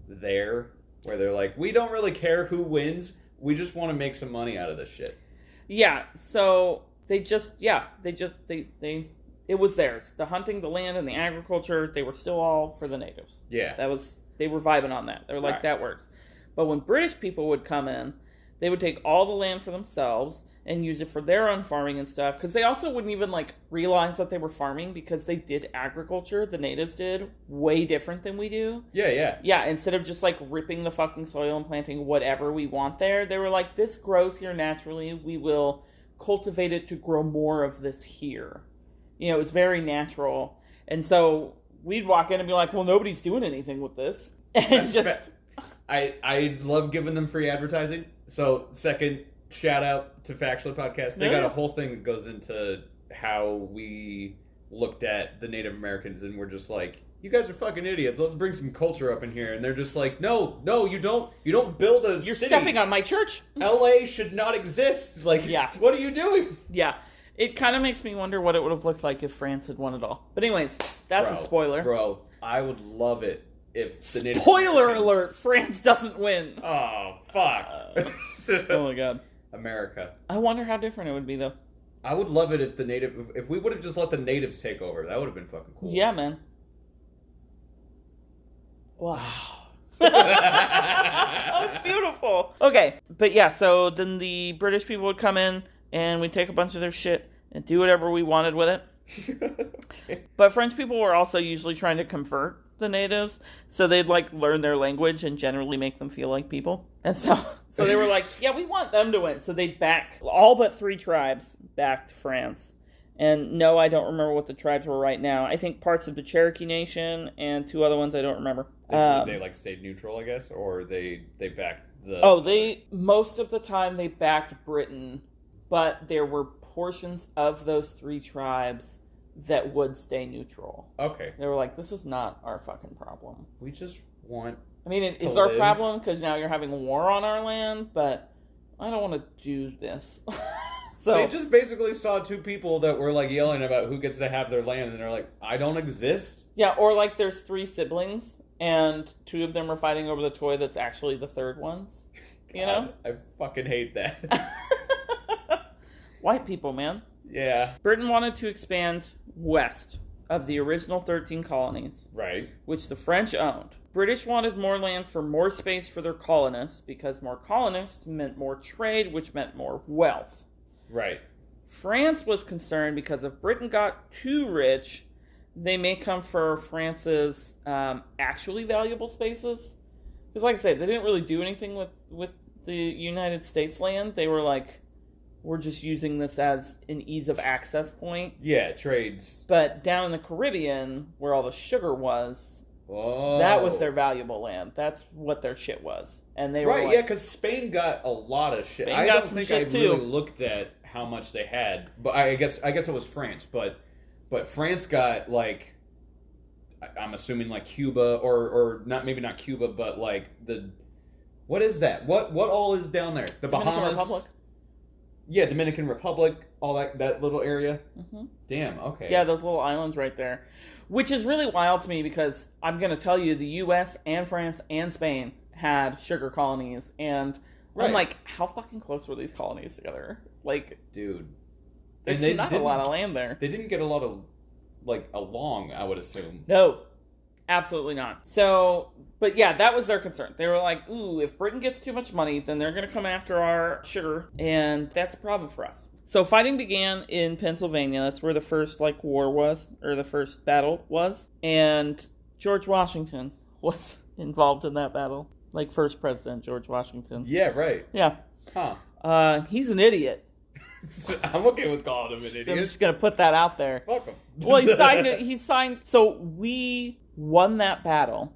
A: there, where they're like, we don't really care who wins, we just want to make some money out of this shit.
B: Yeah, so it was theirs. The hunting, the land, and the agriculture, they were still all for the natives.
A: Yeah.
B: They were vibing on that. They were like, right, that works. But when British people would come in, they would take all the land for themselves and use it for their own farming and stuff, because they also wouldn't even realize that they were farming, because they did agriculture, the natives did, way different than we do. Yeah, instead of just ripping the fucking soil and planting whatever we want there, they were like, this grows here naturally, we will cultivate it to grow more of this here. It was very natural. And so we'd walk in and be like, well, nobody's doing anything with this. And just...
A: I love giving them free advertising. So, second shout out to Factually Podcast. They got a whole thing that goes into how we looked at the Native Americans, and we're just like, you guys are fucking idiots. Let's bring some culture up in here. And they're just like, no, you don't build a
B: You're
A: city.
B: Stepping on my church.
A: LA should not exist. Yeah. What are you doing?
B: Yeah. It kind of makes me wonder what it would have looked like if France had won it all. But anyways, that's a spoiler.
A: Bro, I would love it if the Native
B: Spoiler alert, France doesn't win.
A: Oh, fuck.
B: Oh my god.
A: America.
B: I wonder how different it would be, though.
A: I would love it if we would have just let the natives take over. That would have been fucking cool.
B: Yeah, man. Wow. That was beautiful. Okay, but yeah, so then the British people would come in, and we'd take a bunch of their shit and do whatever we wanted with it. Okay. But French people were also usually trying to convert the natives, so they'd learn their language and generally make them feel like people. And so they were like, yeah, we want them to win. So they'd back, all but 3 tribes backed France. And no, I don't remember what the tribes were right now. I think parts of the Cherokee Nation and 2 other ones I don't remember.
A: They stayed neutral, I guess, or they backed the...
B: most of the time they backed Britain, but there were portions of those 3 tribes that would stay neutral.
A: Okay.
B: They were like, this is not our fucking problem.
A: We just want
B: it is our problem because now you're having a war on our land, but I don't want to do this. So
A: they just basically saw 2 people that were yelling about who gets to have their land, and they're like, I don't exist?
B: Yeah, or there's 3 siblings, and 2 of them are fighting over the toy that's actually the third one's. You know?
A: I fucking hate that.
B: White people, man.
A: Yeah.
B: Britain wanted to expand west of the original 13 colonies.
A: Right.
B: Which the French owned. British wanted more land for more space for their colonists, because more colonists meant more trade, which meant more wealth.
A: Right.
B: France was concerned because if Britain got too rich, they may come for France's actually valuable spaces. Because like I said, they didn't really do anything with the United States land. They were like, we're just using this as an ease of access point.
A: Yeah, trades.
B: But down in the Caribbean, where all the sugar was, that was their valuable land. That's what their shit was. And they were
A: yeah, because Spain got a lot of shit. I don't think I really looked at how much they had, but I guess it was France. But France got I'm assuming Cuba or maybe not Cuba, but what is that? What all is down there? The
B: Dominican
A: Bahamas.
B: Republic.
A: Yeah, Dominican Republic, all that little area.
B: Mm-hmm.
A: Damn, okay.
B: Yeah, those little islands right there. Which is really wild to me because I'm going to tell you the U.S. and France and Spain had sugar colonies. And I'm like, how fucking close were these colonies together?
A: Dude.
B: There's not a lot of land there.
A: They didn't get a lot of, along, I would assume.
B: No, absolutely not. So, but yeah, that was their concern. They were like, ooh, if Britain gets too much money, then they're going to come after our sugar. And that's a problem for us. So fighting began in Pennsylvania. That's where the first war was, or the first battle was. And George Washington was involved in that battle. First president George Washington.
A: Yeah, right.
B: Yeah.
A: Huh.
B: He's an idiot.
A: I'm okay with calling him an
B: So I'm
A: idiot.
B: just going to put that out there.
A: Fuck him.
B: Well, he signed it. He signed. So we won that battle.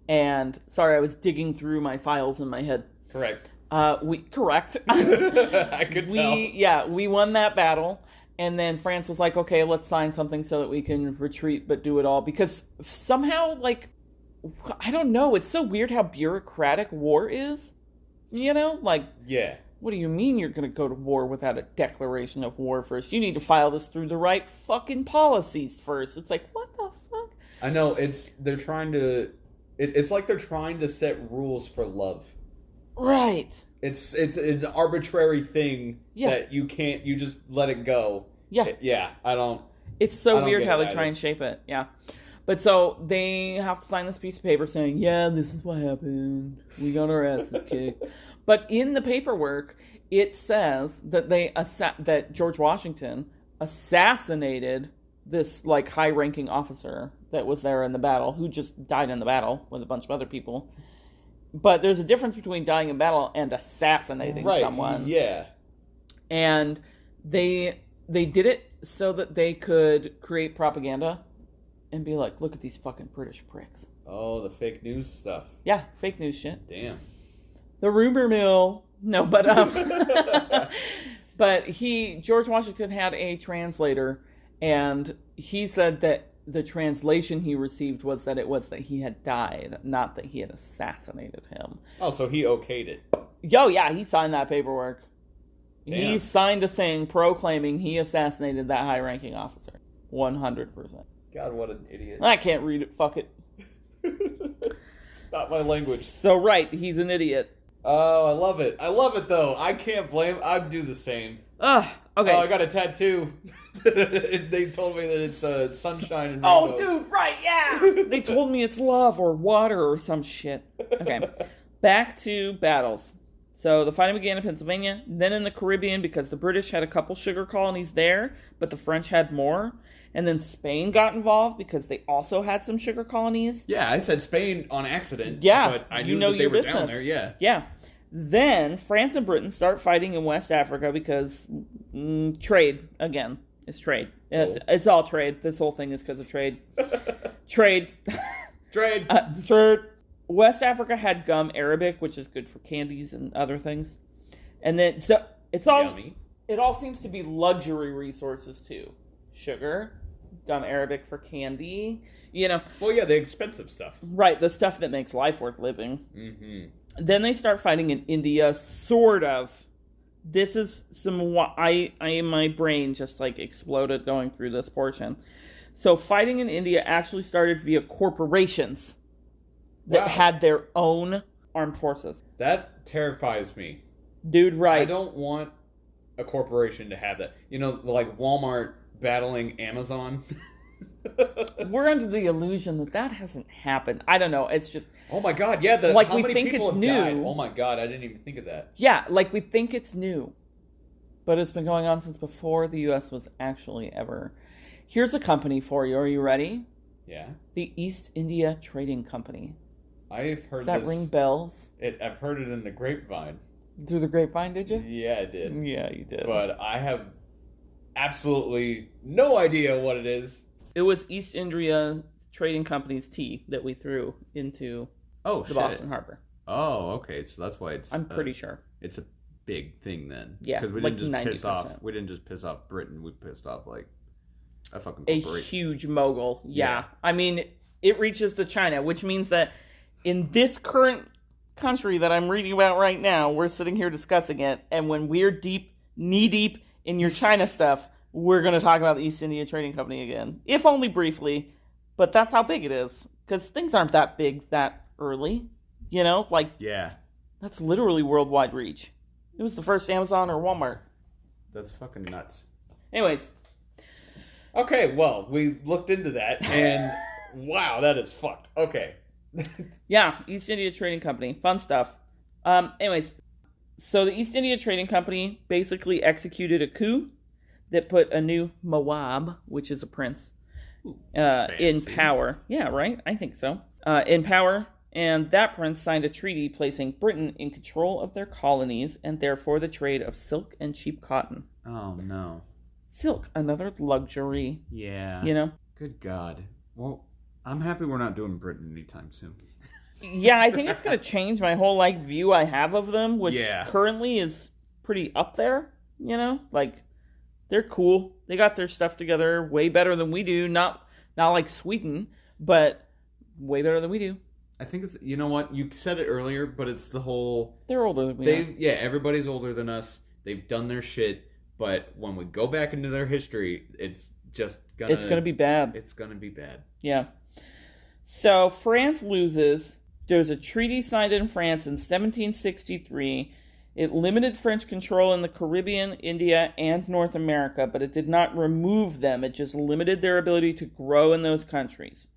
B: And sorry, I was digging through my files in my head.
A: Correct.
B: Correct.
A: I could tell.
B: Yeah, we won that battle. And then France was like, okay, let's sign something so that we can retreat, but do it all. Because somehow, like, I don't know. It's so weird how bureaucratic war is. You know? Like,
A: Yeah.
B: what do you mean you're going to go to war without a declaration of war first? You need to file this through the right fucking policies first. It's like, what the fuck?
A: I know. They're trying to. It's like they're trying to set rules for love.
B: Right.
A: It's an arbitrary thing
B: Yeah.
A: that you just let it go.
B: Yeah.
A: Yeah, I don't.
B: It's so
A: I don't
B: weird
A: get
B: how
A: it
B: they try
A: either.
B: and shape it. Yeah. But so they have to sign this piece of paper saying, yeah, this is what happened. We got our asses kicked. But in the paperwork, it says that that George Washington assassinated this like high-ranking officer that was there in the battle, who just died in the battle with a bunch of other people. But there's a difference between dying in battle and assassinating someone.
A: Yeah.
B: And they did it so that they could create propaganda and be like, look at these fucking British pricks.
A: Oh, the fake news stuff.
B: Yeah, fake news shit.
A: Damn.
B: The rumor mill. No, but but George Washington had a translator, and he said that the translation he received was that he had died, not that he had assassinated him.
A: Oh, so he okayed it.
B: Yo, yeah, he signed that paperwork.
A: Damn.
B: He signed a thing proclaiming he assassinated that high-ranking officer. 100%.
A: God, what an idiot.
B: I can't read it. Fuck it.
A: It's not my language.
B: So, right, he's an idiot.
A: Oh, I love it. I love it, though. I can't blame... I'd do the same.
B: Okay.
A: Oh, I got a tattoo. They told me that it's sunshine and
B: Oh,
A: rainbows.
B: dude, right, yeah. They told me it's love or water or some shit. Okay. Back to battles. So the fighting began in Pennsylvania, then in the Caribbean because the British had a couple sugar colonies there, but the French had more. And then Spain got involved because they also had some sugar colonies.
A: Yeah, I said Spain on accident.
B: Yeah,
A: But I
B: you
A: knew
B: know
A: that they
B: your
A: were
B: business.
A: down there, yeah.
B: Yeah. Then France and Britain start fighting in West Africa because trade, again. It's trade. It's all trade. This whole thing is because of trade. Trade.
A: Trade.
B: Trade. West Africa had gum arabic, which is good for candies and other things. And then, so, it's all,
A: Yummy.
B: it all seems to be luxury resources too. Sugar, gum arabic for candy, you know.
A: Well, yeah, the expensive stuff.
B: Right, the stuff that makes life worth living.
A: Mm-hmm.
B: Then they start fighting in India, sort of. This is my brain just like exploded going through this portion. So fighting in India actually started via corporations that had their own armed forces.
A: That terrifies me.
B: Dude, right.
A: I don't want a corporation to have that. You know, like Walmart battling Amazon.
B: We're under the illusion that hasn't happened. I don't know. It's just...
A: Oh my god, yeah.
B: Like,
A: how
B: we
A: many
B: think
A: people
B: it's
A: have
B: new.
A: died? Oh my god, I didn't even think of that.
B: Yeah, like we think it's new. But it's been going on since before the U.S. was actually ever... Here's a company for you. Are you ready?
A: Yeah.
B: The East India Trading Company.
A: I've heard
B: Does that
A: this.
B: ring bells?
A: I've heard it in the grapevine.
B: Through the grapevine, did you?
A: Yeah, I did.
B: Yeah, you did.
A: But I have absolutely no idea what it is.
B: It was East India Trading Company's tea that we threw into the Boston Harbor.
A: Oh, okay. So that's why it's...
B: I'm pretty sure.
A: It's a big thing then.
B: Yeah,
A: Because we
B: like
A: didn't just piss
B: 90%.
A: off... We didn't just piss off Britain. We pissed off, like, a fucking
B: A
A: corporation.
B: huge mogul. Yeah.
A: Yeah.
B: I mean, it reaches to China, which means that in this current country that I'm reading about right now, we're sitting here discussing it, and when we're knee-deep in your China stuff, we're going to talk about the East India Trading Company again. If only briefly, but that's how big it is. Because things aren't that big that early. You know? Like,
A: Yeah.
B: that's literally worldwide reach. It was the first Amazon or Walmart.
A: That's fucking nuts.
B: Anyways.
A: Okay, well, we looked into that, and wow, that is fucked. Okay.
B: Yeah, East India Trading Company. Fun stuff. Anyways, so the East India Trading Company basically executed a coup that put a new Nawab, which is a prince, in
A: fancy.
B: power. Yeah, right? I think so. In power And that prince signed a treaty placing Britain in control of their colonies and therefore the trade of silk and cheap cotton.
A: Oh, no.
B: Silk, another luxury.
A: Yeah.
B: You know?
A: Good God. Well, I'm happy we're not doing Britain anytime soon.
B: Yeah, I think it's going to change my whole, view I have of them, which currently is pretty up there, you know? They're cool. They got their stuff together way better than we do. Not like Sweden, but way better than we do.
A: I think it's, you know what? You said it earlier, but it's the whole...
B: They're older than we are.
A: Yeah, everybody's older than us. They've done their shit, but when we go back into their history, it's just gonna...
B: It's gonna be bad.
A: It's gonna be bad.
B: Yeah. So, France loses. There's a treaty signed in France in 1763. It limited French control in the Caribbean, India, and North America, but it did not remove them. It just limited their ability to grow in those countries.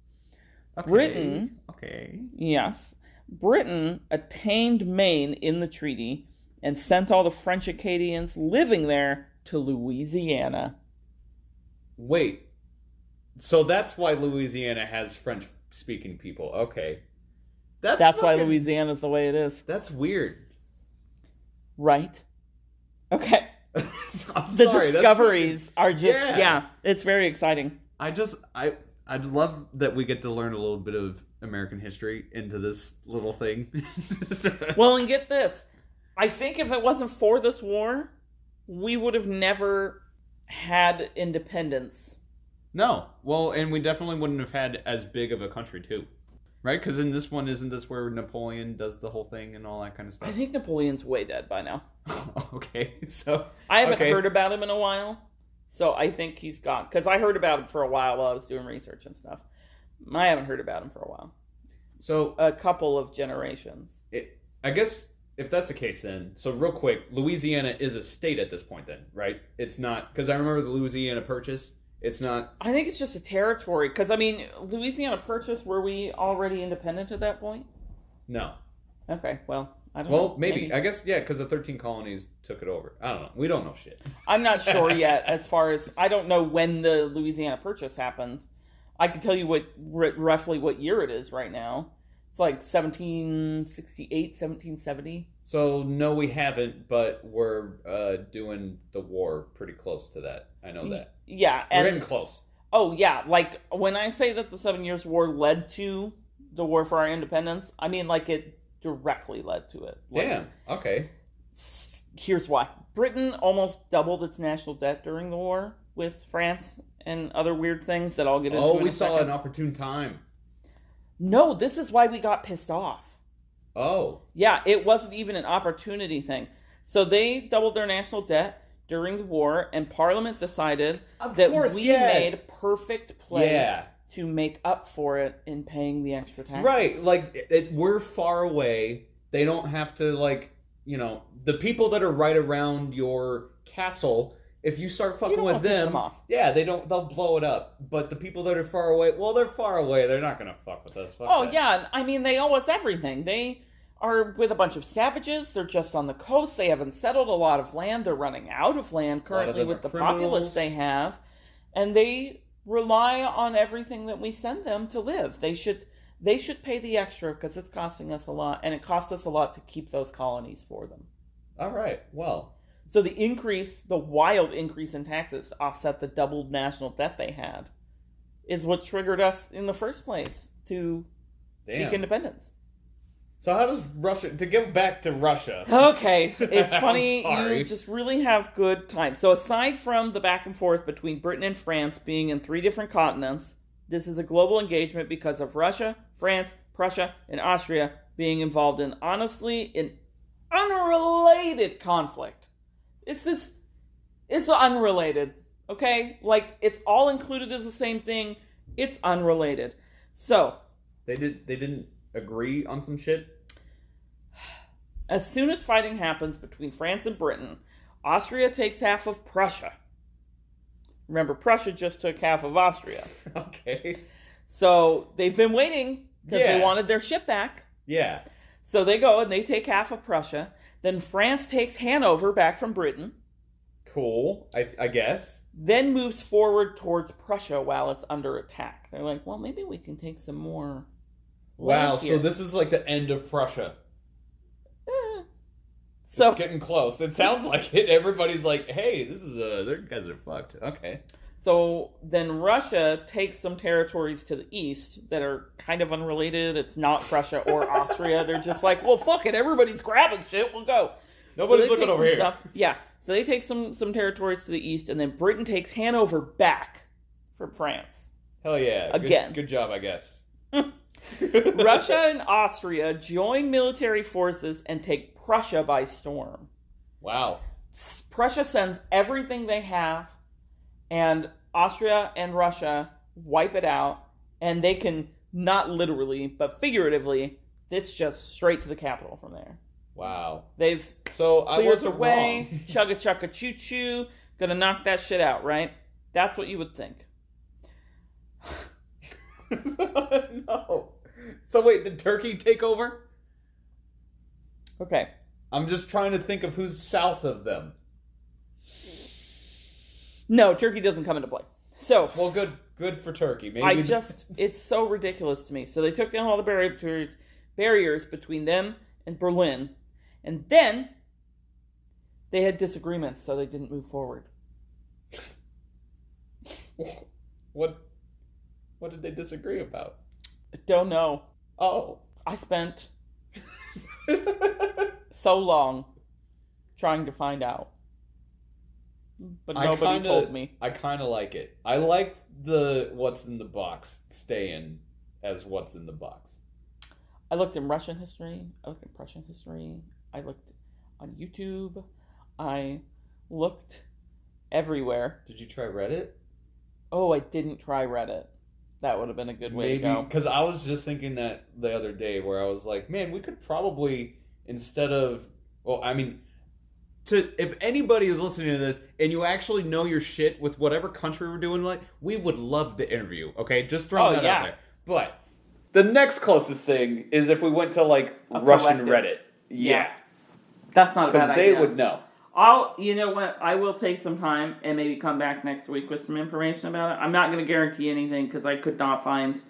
A: Okay.
B: Britain...
A: Okay.
B: Yes. Britain attained Maine in the treaty and sent all the French Acadians living there to Louisiana.
A: Wait. So that's why Louisiana has French-speaking people. Okay.
B: That's why Louisiana's the way it is.
A: That's weird.
B: Right? Okay.
A: I'm
B: the
A: sorry,
B: discoveries are just... Yeah, it's very exciting.
A: I'd love that we get to learn a little bit of American history into this little thing.
B: Well, and get this. I think if it wasn't for this war, we would have never had independence.
A: No. Well, and we definitely wouldn't have had as big of a country, too. Right? Because in this one, isn't this where Napoleon does the whole thing and all that kind of stuff?
B: I think Napoleon's way dead by now.
A: Okay. So
B: I haven't heard about him in a while. So I think he's gone. Because I heard about him for a while I was doing research and stuff. I haven't heard about him for a while.
A: So
B: a couple of generations.
A: I guess if that's the case then, so real quick, Louisiana is a state at this point then, right? It's not, because I remember the Louisiana Purchase. It's not...
B: I think it's just a territory. Because, Louisiana Purchase, were we already independent at that point?
A: No.
B: Okay, well, I don't
A: know.
B: Well,
A: maybe. I guess, yeah, because the 13 colonies took it over. I don't know. We don't know shit.
B: I'm not sure yet as far as... I don't know when the Louisiana Purchase happened. I can tell you roughly what year it is right now. It's like 1768, 1770.
A: So, no, we haven't, but we're doing the war pretty close to that. I know that.
B: Yeah.
A: We're getting close.
B: Oh, yeah. When I say that the 7 Years' War led to the war for our independence, I mean, it directly led to it.
A: Damn. Okay.
B: Here's why. Britain almost doubled its national debt during the war with France and other weird things that I'll get into.
A: Oh, we saw an opportune time.
B: No, this is why we got pissed off.
A: Oh.
B: Yeah, it wasn't even an opportunity thing. So they doubled their national debt during the war, and Parliament decided we made a perfect place to make up for it in paying the extra taxes.
A: Right, we're far away. They don't have to, the people that are right around your castle... If you start fucking with them they'll blow it up. But the people that are far away, well, they're far away. They're not going to fuck with us.
B: Yeah. I mean, they owe us everything. They are with a bunch of savages. They're just on the coast. They haven't settled a lot of land. They're running out of land currently with the populace they have. And they rely on everything that we send them to live. They should pay the extra because it's costing us a lot. And it cost us a lot to keep those colonies for them.
A: All right. Well...
B: So the wild increase in taxes to offset the doubled national debt they had is what triggered us in the first place to seek independence.
A: So how does Russia, to give back to Russia...
B: Okay, it's funny, you just really have good time. So aside from the back and forth between Britain and France being in 3 different continents, this is a global engagement because of Russia, France, Prussia, and Austria being involved in, honestly, an unrelated conflict. It's unrelated, okay? It's all included as the same thing. It's unrelated. So...
A: They didn't agree on some shit?
B: As soon as fighting happens between France and Britain, Austria takes half of Prussia. Remember, Prussia just took half of Austria.
A: Okay.
B: So they've been waiting because they wanted their ship back.
A: Yeah.
B: So they go and they take half of Prussia. Then France takes Hanover back from Britain.
A: Cool, I guess.
B: Then moves forward towards Prussia while it's under attack. They're like, well, maybe we can take some more
A: Wow,
B: land here.
A: so this is like the end of Prussia.
B: So
A: It's getting close. It sounds like it. Everybody's like, hey, this is their guys are fucked. Okay.
B: So then Russia takes some territories to the east that are kind of unrelated. It's not Prussia or Austria. They're just like, well, fuck it. Everybody's grabbing shit. We'll go.
A: Nobody's
B: So they
A: looking
B: take
A: over
B: some
A: here.
B: Yeah. So they take some territories to the east, and then Britain takes Hanover back from France.
A: Hell yeah.
B: Again.
A: Good job, I guess.
B: Russia and Austria join military forces and take Prussia by storm.
A: Wow.
B: Prussia sends everything they have, and Austria and Russia wipe it out, and they can, not literally, but figuratively, it's just straight to the capital from there.
A: Wow.
B: They've
A: So I
B: cleared
A: wasn't
B: the way,
A: wrong.
B: chugga choo choo, gonna knock that shit out, right? That's what you would think.
A: No. So wait, did Turkey take over?
B: Okay.
A: I'm just trying to think of who's south of them.
B: No, Turkey doesn't come into play. So,
A: Well, good for Turkey. Maybe
B: it's so ridiculous to me. So they took down all the barriers between them and Berlin, and then they had disagreements, so they didn't move forward.
A: What did they disagree about?
B: I don't know.
A: Oh.
B: I spent so long trying to find out, but nobody told me.
A: I kind of like it. I like the what's in the box staying as what's in the box.
B: I looked in Russian history. I looked in Prussian history. I looked on YouTube. I looked everywhere.
A: Did you try Reddit?
B: Oh, I didn't try Reddit. That would have been a good way to go.
A: Because I was just thinking that the other day where I was like, man, we could probably, instead of, well, I mean, if anybody is listening to this and you actually know your shit with whatever country we're doing, like, we would love the interview, okay? Just throwing that out there. But the next closest thing is if we went to, like,
B: A
A: Russian
B: collective.
A: Reddit. Yeah.
B: That's not a bad
A: Because
B: idea.
A: they would know.
B: You know what? I will take some time and maybe come back next week with some information about it. I'm not going to guarantee anything because I could not find.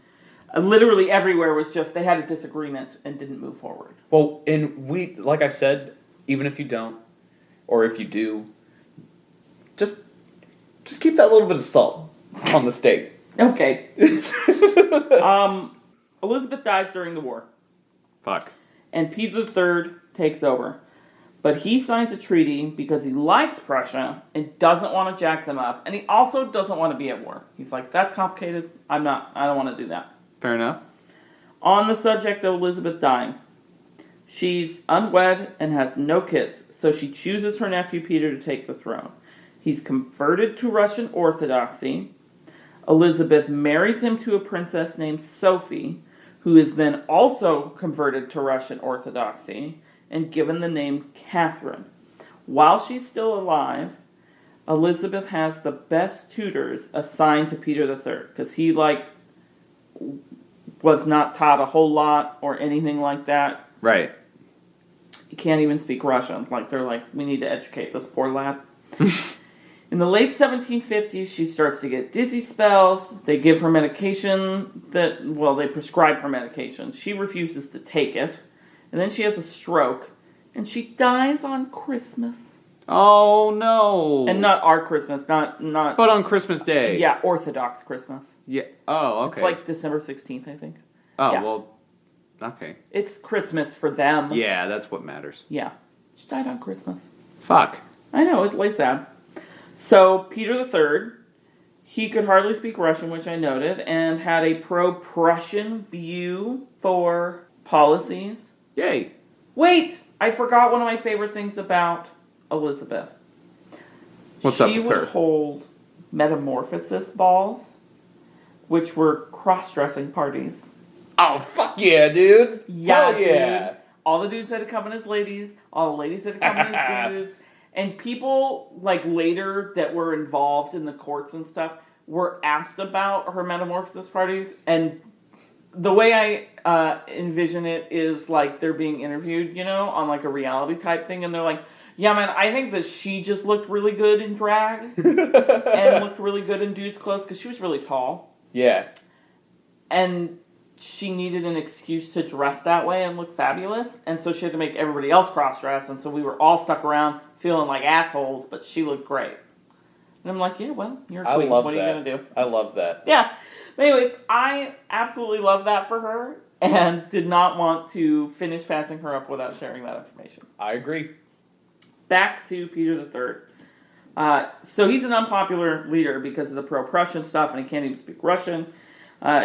B: Literally everywhere was just they had a disagreement and didn't move forward.
A: Well, and we, like I said, even if you don't, or if you do, just keep that little bit of salt on the steak.
B: Okay. Elizabeth dies during the war.
A: Fuck.
B: And Peter III takes over. But he signs a treaty because he likes Prussia and doesn't want to jack them up. And he also doesn't want to be at war. He's like, that's complicated. I don't want to do that.
A: Fair enough.
B: On the subject of Elizabeth dying, she's unwed and has no kids. So she chooses her nephew Peter to take the throne. He's converted to Russian Orthodoxy. Elizabeth marries him to a princess named Sophie, who is then also converted to Russian Orthodoxy and given the name Catherine. While she's still alive, Elizabeth has the best tutors assigned to Peter III, because he, was not taught a whole lot or anything like that.
A: Right.
B: He can't even speak Russian. They're like, we need to educate this poor lad. In the late 1750s, she starts to get dizzy spells. They give her medication they prescribe her medication. She refuses to take it. And then she has a stroke. And she dies on Christmas.
A: Oh, no.
B: And not our Christmas, not...
A: But on Christmas Day.
B: Yeah, Orthodox Christmas.
A: Yeah. Oh, okay.
B: It's like December 16th, I think.
A: Oh,
B: yeah.
A: well, okay.
B: It's Christmas for them.
A: Yeah, that's what matters.
B: Yeah. She died on Christmas.
A: Fuck.
B: I know, it's really sad. So, Peter III, he could hardly speak Russian, which I noted, and had a pro-Prussian view for policies.
A: Yay.
B: Wait! I forgot one of my favorite things about Elizabeth.
A: What's up with
B: her? She would hold metamorphosis balls, which were cross-dressing parties.
A: Oh, fuck yeah, dude.
B: Yeah,
A: Hell yeah.
B: dude. All the dudes had to come in as ladies. All the ladies had to come in as dudes. And people, later that were involved in the courts and stuff, were asked about her metamorphosis parties. And the way I envision it is, they're being interviewed, on, a reality type thing. And they're like, yeah, man, I think that she just looked really good in drag. And looked really good in dudes' clothes, because she was really tall.
A: Yeah.
B: And she needed an excuse to dress that way and look fabulous, and so she had to make everybody else cross-dress, and so we were all stuck around feeling like assholes, but she looked great. And I'm like, yeah, well, you're a queen. What are you going to do?
A: I love that.
B: Yeah. But anyways, I absolutely love that for her, and did not want to finish passing her up without sharing that information.
A: I agree.
B: Back to Peter III. So he's an unpopular leader because of the pro-Prussian stuff, and he can't even speak Russian.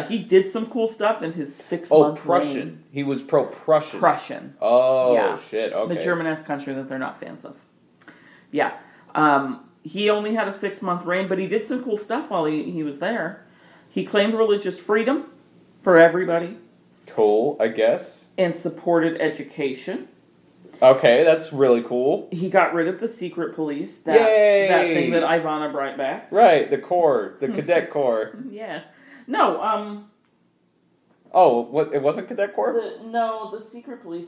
B: He did some cool stuff in his 6-month
A: Prussian.
B: reign.
A: He was pro-Prussian.
B: Prussian.
A: Oh,
B: yeah.
A: Shit. Okay.
B: The German-esque country that they're not fans of. Yeah. He only had a 6-month reign, but he did some cool stuff while he was there. He claimed religious freedom for everybody.
A: Cool, I guess.
B: And supported education.
A: Okay, that's really cool.
B: He got rid of the secret police. That thing that Ivana brought back.
A: Right, the Corps. The Cadet Corps.
B: Yeah. No,
A: Oh, what? It wasn't Cadet Corps?
B: the secret police,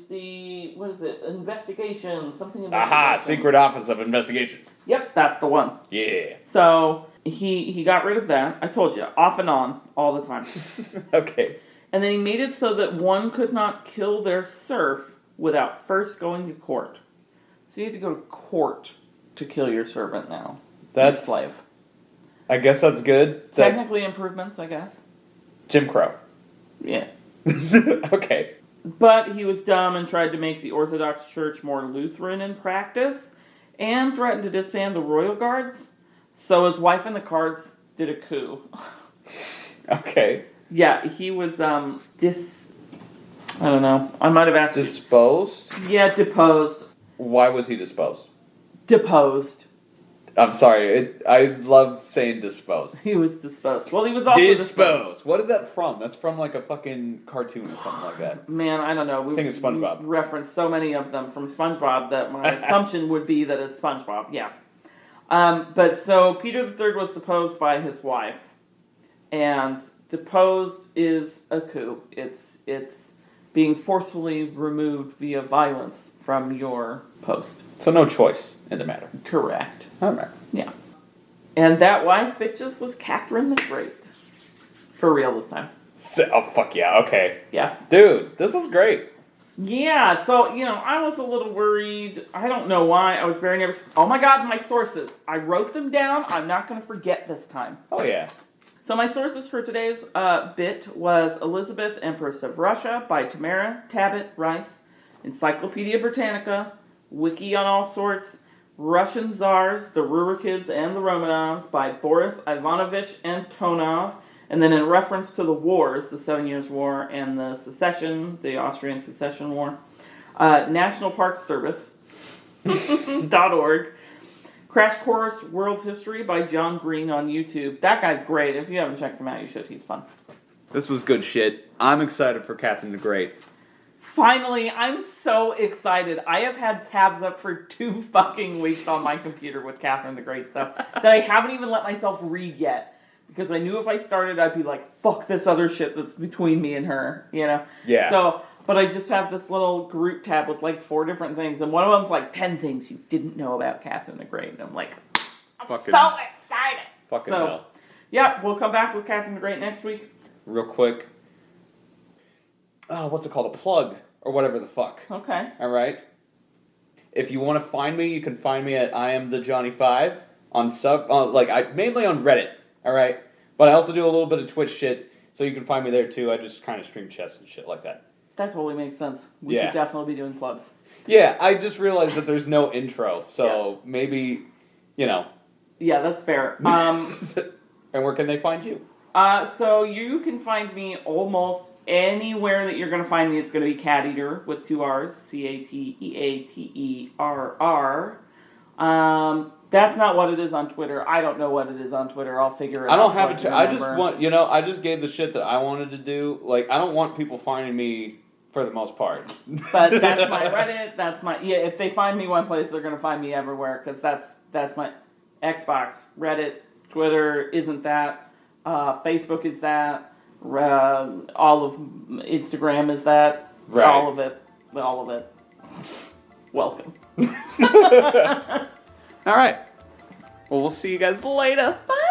B: what is it? Investigation, something investigation.
A: Aha, Secret Office of Investigation.
B: Yep, that's the one.
A: Yeah.
B: So, he got rid of that. I told you, off and on, all the time.
A: Okay.
B: And then he made it so that one could not kill their serf without first going to court. So you had to go to court to kill your servant now.
A: That's...
B: slave.
A: I guess that's good.
B: Technically improvements, I guess.
A: Jim Crow.
B: Yeah.
A: Okay.
B: But he was dumb and tried to make the Orthodox Church more Lutheran in practice, and threatened to disband the royal guards. So his wife and the guards did a coup.
A: Okay.
B: Yeah, he was I don't know. I might have asked.
A: Disposed?
B: Yeah, deposed.
A: Why was he disposed?
B: Deposed.
A: I'm sorry. I love saying disposed.
B: He was disposed. Well, he was also disposed.
A: What is that from? That's from like a fucking cartoon or something like that.
B: Man, I don't know.
A: I think it's SpongeBob.
B: We referenced so many of them from SpongeBob that my assumption would be that it's SpongeBob. Yeah. But so Peter III was deposed by his wife, and deposed is a coup. It's being forcefully removed via violence from your post.
A: So no choice in the matter.
B: Correct.
A: All right.
B: Yeah. And that wife, bitches, was Catherine the Great. For real this time.
A: Oh, fuck yeah. Okay.
B: Yeah.
A: Dude, this was great.
B: Yeah, so, I was a little worried. I don't know why. I was very nervous. Oh my god, my sources. I wrote them down. I'm not going to forget this time.
A: Oh, yeah.
B: So my sources for today's bit was Elizabeth, Empress of Russia by Tamara Tabbitt Rice, Encyclopedia Britannica, Wiki on All Sorts, Russian Tsars, the Rurikids and the Romanovs by Boris Ivanovich Antonov, and then in reference to the wars, the 7 Years' War and the secession, the Austrian Secession War, National Park Service .org, Crash Course World History by John Green on YouTube. That guy's great. If you haven't checked him out, you should. He's fun.
A: This was good shit. I'm excited for Catherine the Great.
B: Finally, I'm so excited. I have had tabs up for 2 fucking weeks on my computer with Catherine the Great stuff that I haven't even let myself read yet. Because I knew if I started, I'd be like, fuck this other shit that's between me and her, Yeah. So, but I just have this little group tab with like 4 different things. And one of them's like 10 things you didn't know about Catherine the Great. And I'm like, I'm so excited.
A: Fucking hell.
B: Yeah, we'll come back with Catherine the Great next week.
A: Real quick. What's it called? A plug. Or whatever the fuck.
B: Okay.
A: All right. If you want to find me, you can find me at I am the Johnny5 on mainly on Reddit. All right. But I also do a little bit of Twitch shit, so you can find me there too. I just kind of stream chess and shit like that.
B: That totally makes sense. We should definitely be doing plugs.
A: Yeah, I just realized that there's no intro, so maybe,
B: Yeah, that's fair.
A: And where can they find you?
B: So you can find me almost anywhere that you're going to find me. It's going to be CatEaterr with 2 R's, CatEaterr. That's not what it is on Twitter. I don't know what it is on Twitter. I'll figure it out.
A: I don't have it. I just want, I just gave the shit that I wanted to do. Like, I don't want people finding me for the most part.
B: But that's my Reddit. That's my if they find me one place, they're going to find me everywhere because that's my Xbox, Reddit, Twitter isn't that, Facebook is that, all of Instagram is that,
A: right.
B: All of it. Welcome.
A: All right. Well, we'll see you guys later.
B: Bye.